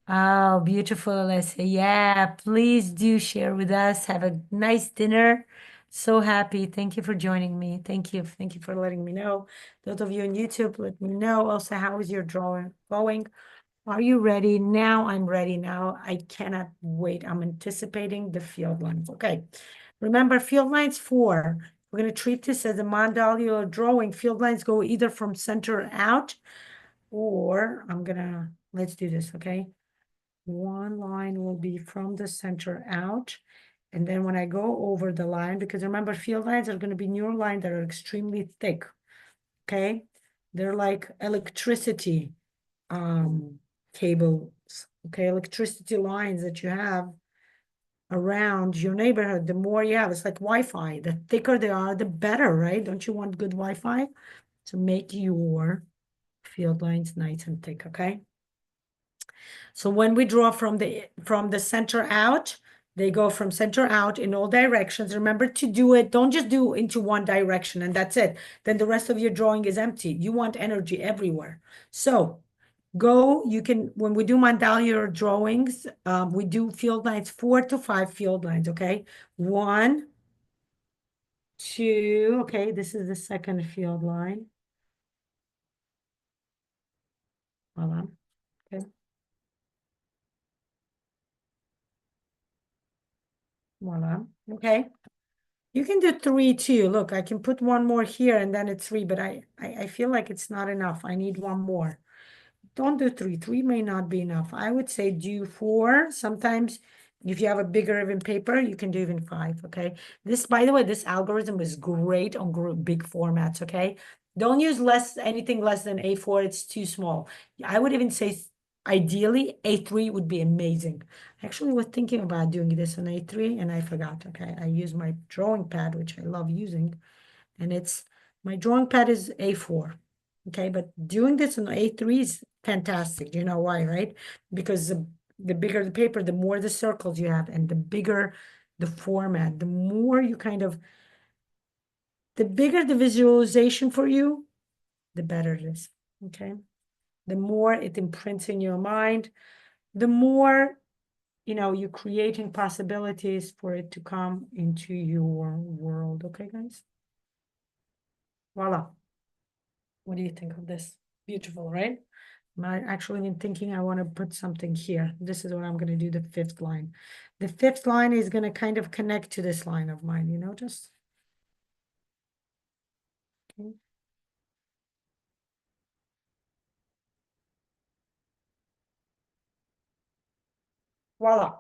Oh, beautiful, Alessia. Yeah, please do share with us. Have a nice dinner. So happy. Thank you for joining me. Thank you. Thank you for letting me know. Those of you on YouTube, let me know also how is your drawing going. Are you ready? Now I'm ready now. I cannot wait. I'm anticipating the field lines. Okay. Remember, field lines 4. We're going to treat this as a mandala drawing. Field lines go either from center out or let's do this, okay? One line will be from the center out. And then when I go over the line, because remember, field lines are going to be neural lines that are extremely thick, okay? They're like electricity cables, okay, electricity lines that you have around your neighborhood. The more you have, it's like Wi-Fi. The thicker they are, the better, right? Don't you want good Wi-Fi? So make your field lines nice and thick, okay? So when we draw from the center out, They go from center out in all directions. Remember to do it. Don't just do into one direction and that's it. Then the rest of your drawing is empty. You want energy everywhere. So go, you can, when we do mandala drawings, we do field lines, 4 to 5 field lines, okay? 1, 2, okay, this is the second field line. Voila, okay. Voila, okay. You can do 3 too. Look, I can put one more here and then it's 3, but I feel like it's not enough. I need one more. Don't do 3. 3 may not be enough. I would say do 4. Sometimes if you have a bigger even paper, you can do even 5, okay? This, by the way, this algorithm is great on big formats, okay? Don't use anything less than A4. It's too small. I would even say ideally A3 would be amazing. I actually was thinking about doing this on A3 and I forgot, okay? I use my drawing pad, which I love using, and my drawing pad is A4. Okay, but doing this on A3 is fantastic. You know why, right? Because the bigger the paper, the more the circles you have, and the bigger the format, the more you the bigger the visualization for you, the better it is. Okay. The more it imprints in your mind, the more you're creating possibilities for it to come into your world. Okay, guys? Voila. What do you think of this? Beautiful, right? I'm actually been thinking I want to put something here. This is what I'm going to do, the 5th line. The 5th line is going to kind of connect to this line of mine, just. Okay. Voila.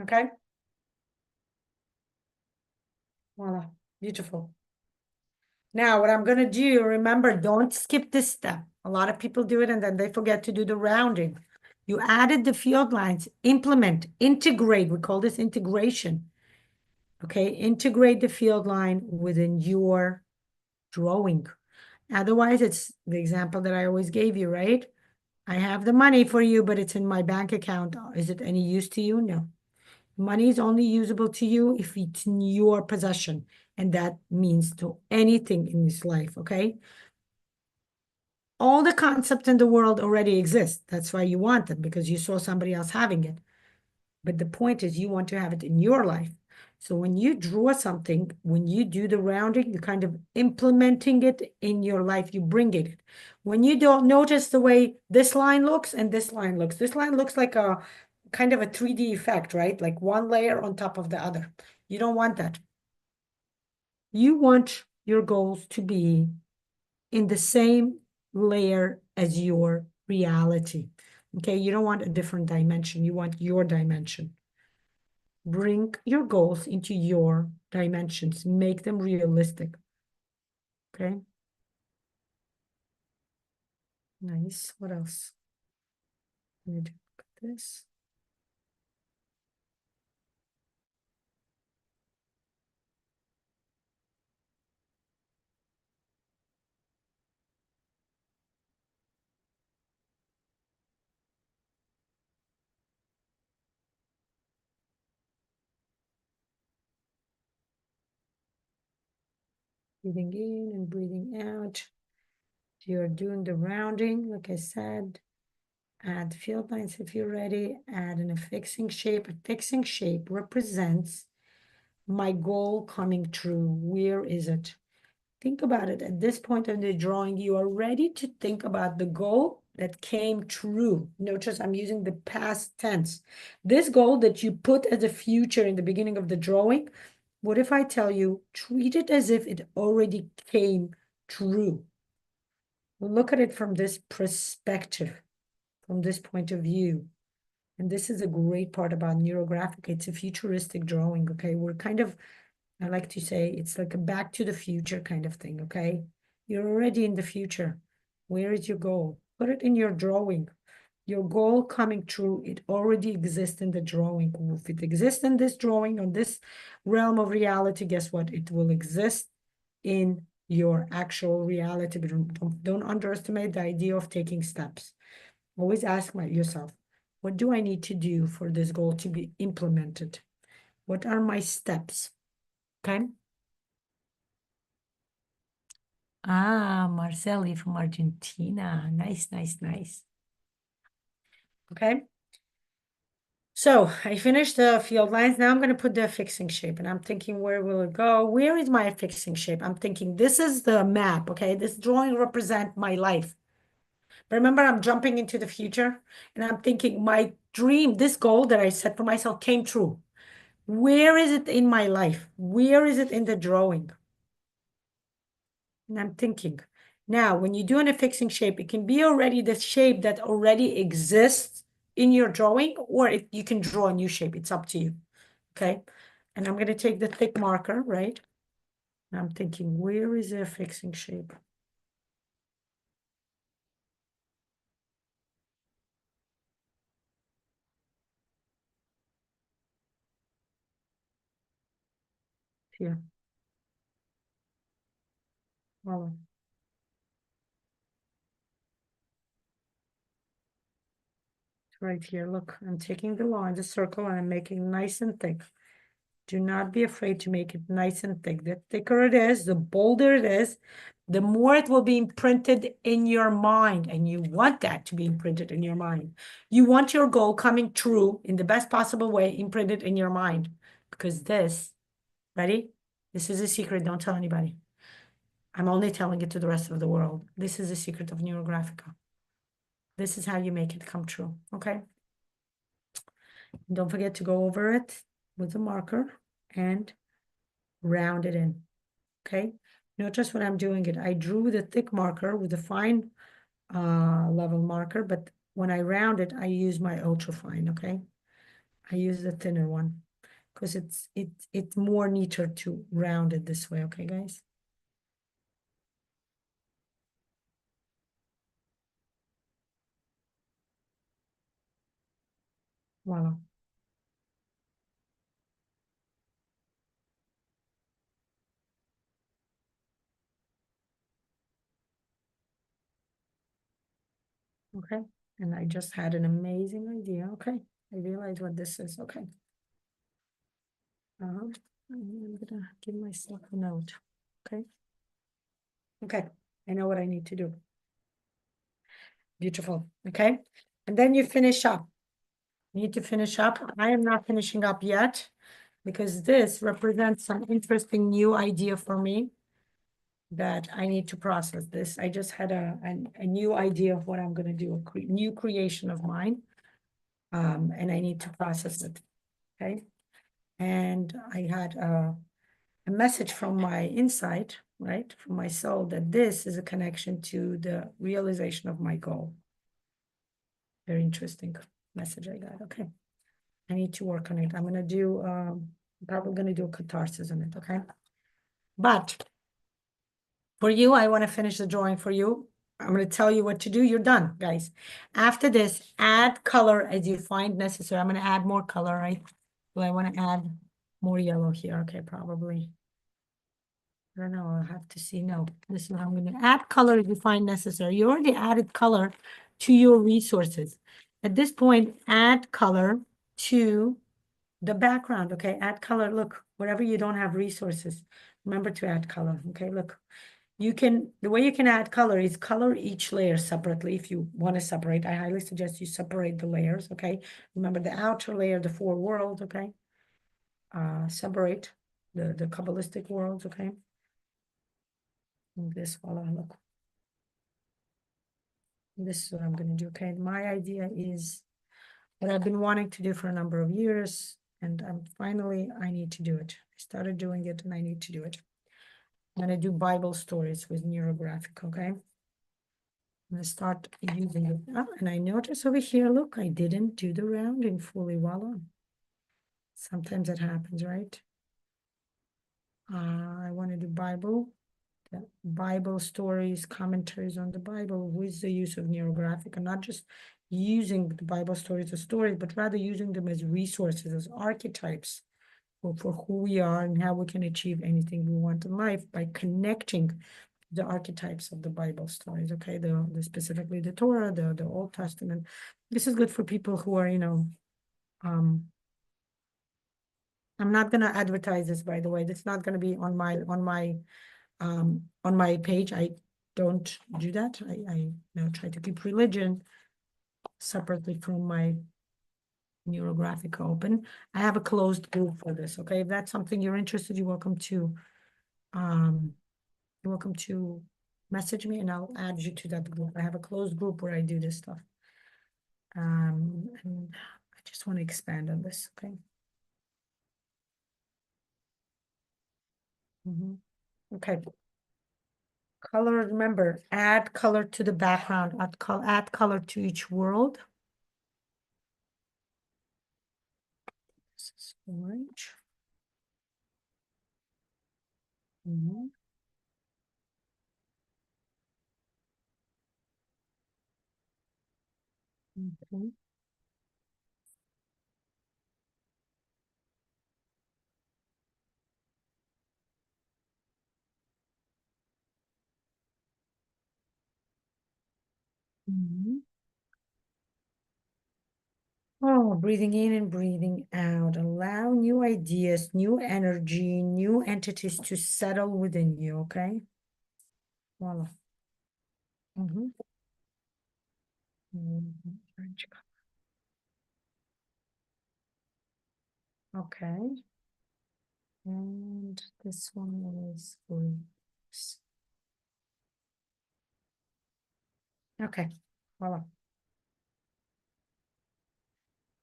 Okay. Voila. Beautiful. Now, what I'm going to do, remember, don't skip this step. A lot of people do it and then they forget to do the rounding. You added the field lines, implement, integrate. We call this integration. Okay. Integrate the field line within your drawing. Otherwise, it's the example that I always gave you, right? I have the money for you, but it's in my bank account. Is it any use to you? No. Money is only usable to you if it's in your possession. And that means to anything in this life, okay? All the concepts in the world already exist. That's why you want them, because you saw somebody else having it. But the point is you want to have it in your life. So when you draw something, when you do the rounding, you're kind of implementing it in your life. You bring it. When you don't notice the way this line looks and this line looks like a kind of a 3D effect, right? Like one layer on top of the other. You don't want that. You want your goals to be in the same layer as your reality. Okay, you don't want a different dimension. You want your dimension. Bring your goals into your dimensions. Make them realistic. Okay. Nice. What else? Let me look at this. Breathing in and breathing out. You're doing the rounding, like I said. Add field lines if you're ready. Add an affixing shape. Affixing shape represents my goal coming true. Where is it? Think about it. At this point in the drawing, you are ready to think about the goal that came true. Notice I'm using the past tense. This goal that you put as a future in the beginning of the drawing, what if I tell you, treat it as if it already came true? Look at it from this perspective, from this point of view. And this is a great part about NeuroGraphic. It's a futuristic drawing, okay? We're kind of, I like to say, it's like a back to the future kind of thing, okay? You're already in the future. Where is your goal? Put it in your drawing. Your goal coming true, it already exists in the drawing. If it exists in this drawing, on this realm of reality, guess what? It will exist in your actual reality. But don't underestimate the idea of taking steps. Always ask yourself, what do I need to do for this goal to be implemented? What are my steps? Okay. Ah, Marceli from Argentina. Nice, nice, nice. Okay. So I finished the field lines. Now I'm going to put the fixing shape, and I'm thinking, where will it go? Where is my fixing shape? I'm thinking this is the map. Okay. This drawing represents my life. Remember, I'm jumping into the future, and I'm thinking my dream, this goal that I set for myself came true. Where is it in my life? Where is it in the drawing? And I'm thinking, now, when you do an affixing shape, it can be already the shape that already exists in your drawing, or you can draw a new shape. It's up to you. Okay. And I'm going to take the thick marker, right? And I'm thinking, where is the affixing shape? Here. Well, right here. Look, I'm taking the line, the circle, and I'm making nice and thick. Do not be afraid to make it nice and thick. The thicker it is, the bolder it is, the more it will be imprinted in your mind. And you want that to be imprinted in your mind. You want your goal coming true in the best possible way, imprinted in your mind. Because this, ready? This is a secret. Don't tell anybody. I'm only telling it to the rest of the world. This is the secret of NeuroGraphica. This is how you make it come true. Okay. Don't forget to go over it with the marker and round it in. Okay. Notice when I'm doing it, I drew the thick marker with the fine level marker, but when I round it, I use my ultra fine. Okay. I use the thinner one because it's more neater to round it this way. Okay, guys. Voila. Okay. And I just had an amazing idea. Okay. I realize what this is. Okay. I'm gonna give myself a note. Okay. Okay. I know what I need to do. Beautiful. Okay. And then you finish up. You need to finish up. I am not finishing up yet because this represents some interesting new idea for me that I need to process this. I just had a new idea of what I'm going to do, a new creation of mine. And I need to process it. Okay. And I had a message from my inside, right, from my soul, that this is a connection to the realization of my goal. Very interesting message I got. Okay. I need to work on it. I'm gonna do probably gonna do a catharsis on it, okay? But for you, I want to finish the drawing for you. I'm gonna tell you what to do. You're done, guys. After this, add color as you find necessary. I'm gonna add more color, right? Do I want to add more yellow here? Okay, probably. I don't know. I'll have to see. No, this is how I'm gonna add color as you find necessary. You already added color to your resources. At this point, add color to the background. Okay, add color. Look, wherever you don't have resources, remember to add color. Okay, look, you can, the way you can add color is color each layer separately. If you want to separate, I highly suggest you separate the layers. Okay, remember the outer layer, the four worlds. Okay, separate the Kabbalistic worlds. Okay, and this, voila, look, this is what I'm going to do. Okay, my idea is what I've been wanting to do for a number of years, and finally I need to do it. I started doing it and I need to do it. I'm going to do Bible stories with NeuroGraphic, okay? I'm going to start using it. Oh, and I notice over here, look, I didn't do the rounding fully. Voila. Sometimes it happens, right? I want to do Bible stories, commentaries on the Bible with the use of NeuroGraphic, and not just using the Bible stories as stories, but rather using them as resources, as archetypes for who we are and how we can achieve anything we want in life by connecting the archetypes of the Bible stories. Okay, the specifically the Torah, the Old Testament. This is good for people who are, I'm not gonna advertise this, by the way. That's not gonna be on my page. I don't do that. I try to keep religion separately from my NeuroGraphic open. I have a closed group for this. Okay, if that's something you're interested, um you're welcome to message me and I'll add you to that group. I have a closed group where I do this stuff. And I just want to expand on this. Okay. Okay. Color, remember, add color to the background, add color to each world. This is orange. Okay. Oh, breathing in and breathing out. Allow new ideas, new energy, new entities to settle within you, okay? Voila. Orange color. Okay. And this one is green. Okay, voila.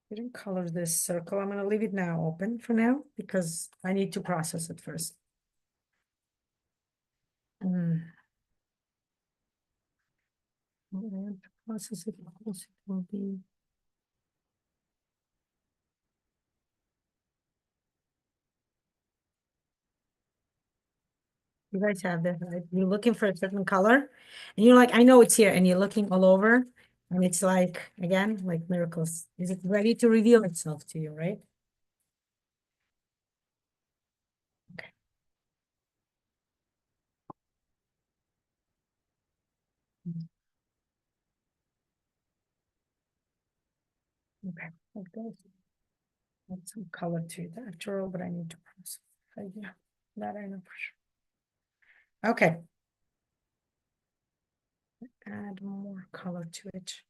Didn't color this circle. I'm gonna leave it now open for now because I need to process it first. And to process it, of course, it will be. You guys have this, right? You're looking for a certain color, and you're like, I know it's here, and you're looking all over, and it's like, again, like miracles. Is it ready to reveal itself to you, right? Okay. Okay, like this. Add some color to it after all, but I need to process. Yeah, that I know for sure. Okay. Add more color to it.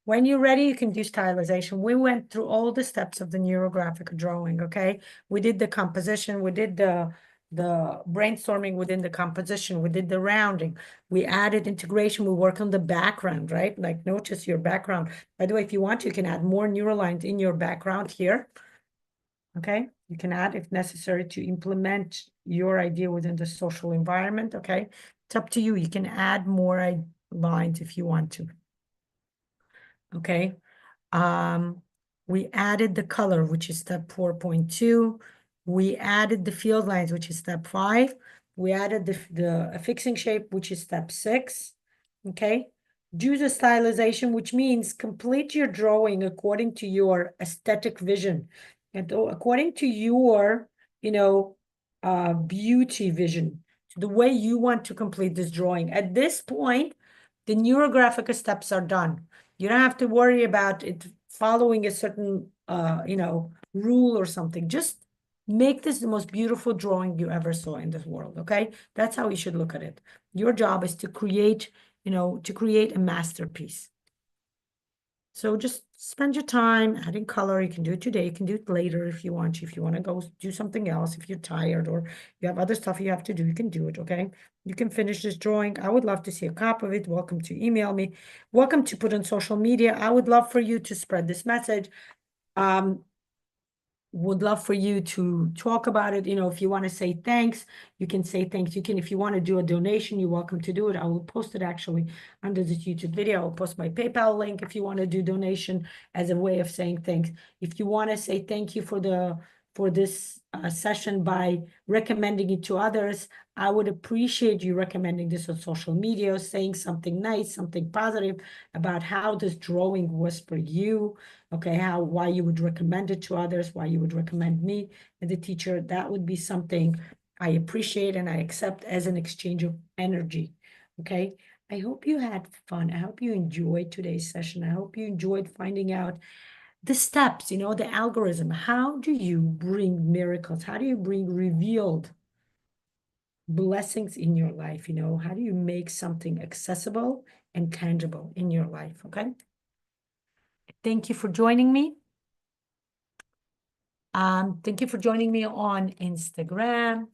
When you're ready, you can do stylization. We went through all the steps of the neurographic drawing, okay? We did the composition, we did the brainstorming within the composition, we did the rounding, we added integration, we work on the background, right? Like notice your background. By the way, if you want, you can add more neural lines in your background here, okay? You can add if necessary to implement your idea within the social environment, okay? It's up to you. You can add more lines if you want to. Okay. We added the color, which is step 4.2. We added the field lines, which is step 5. We added the affixing shape, which is step 6. Okay. Do the stylization, which means complete your drawing according to your aesthetic vision and according to your, beauty vision, the way you want to complete this drawing. At this point, the neurographic steps are done. You don't have to worry about it following a certain, rule or something. Just make this the most beautiful drawing you ever saw in this world, okay? That's how you should look at it. Your job is to create, a masterpiece. So just spend your time adding color. You can do it today. You can do it later if you want to. If you want to go do something else, if you're tired or you have other stuff you have to do, you can do it, okay? You can finish this drawing. I would love to see a copy of it. Welcome to email me. Welcome to put on social media. I would love for you to spread this message. Would love for you to talk about it. If you want to say thanks, you can say thanks. You can, if you want to do a donation, you're welcome to do it. I will post it actually under this YouTube video. I'll post my PayPal link if you want to do donation as a way of saying thanks. If you want to say thank you for this session by recommending it to others, I would appreciate you recommending this on social media, saying something nice, something positive about how this drawing was for you. Okay, why you would recommend it to others, why you would recommend me as a teacher. That would be something I appreciate and I accept as an exchange of energy. Okay, I hope you had fun. I hope you enjoyed today's session. I hope you enjoyed finding out the steps, you know, the algorithm. How do you bring miracles? How do you bring revealed blessings in your life? You know, how do you make something accessible and tangible in your life? Okay. Thank you for joining me. Thank you for joining me on Instagram.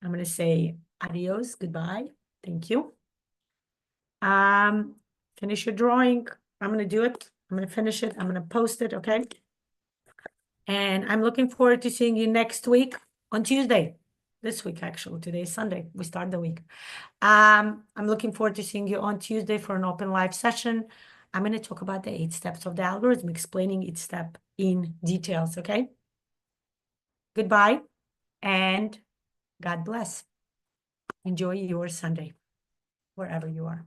I'm going to say adios, goodbye. Thank you. Finish your drawing. I'm going to do it. I'm going to finish it. I'm going to post it. Okay. And I'm looking forward to seeing you next week on Tuesday. This week, actually. Today is Sunday. We start the week. I'm looking forward to seeing you on Tuesday for an open live session. I'm going to talk about the 8 steps of the algorithm, explaining each step in details. Okay. Goodbye and God bless. Enjoy your Sunday, wherever you are.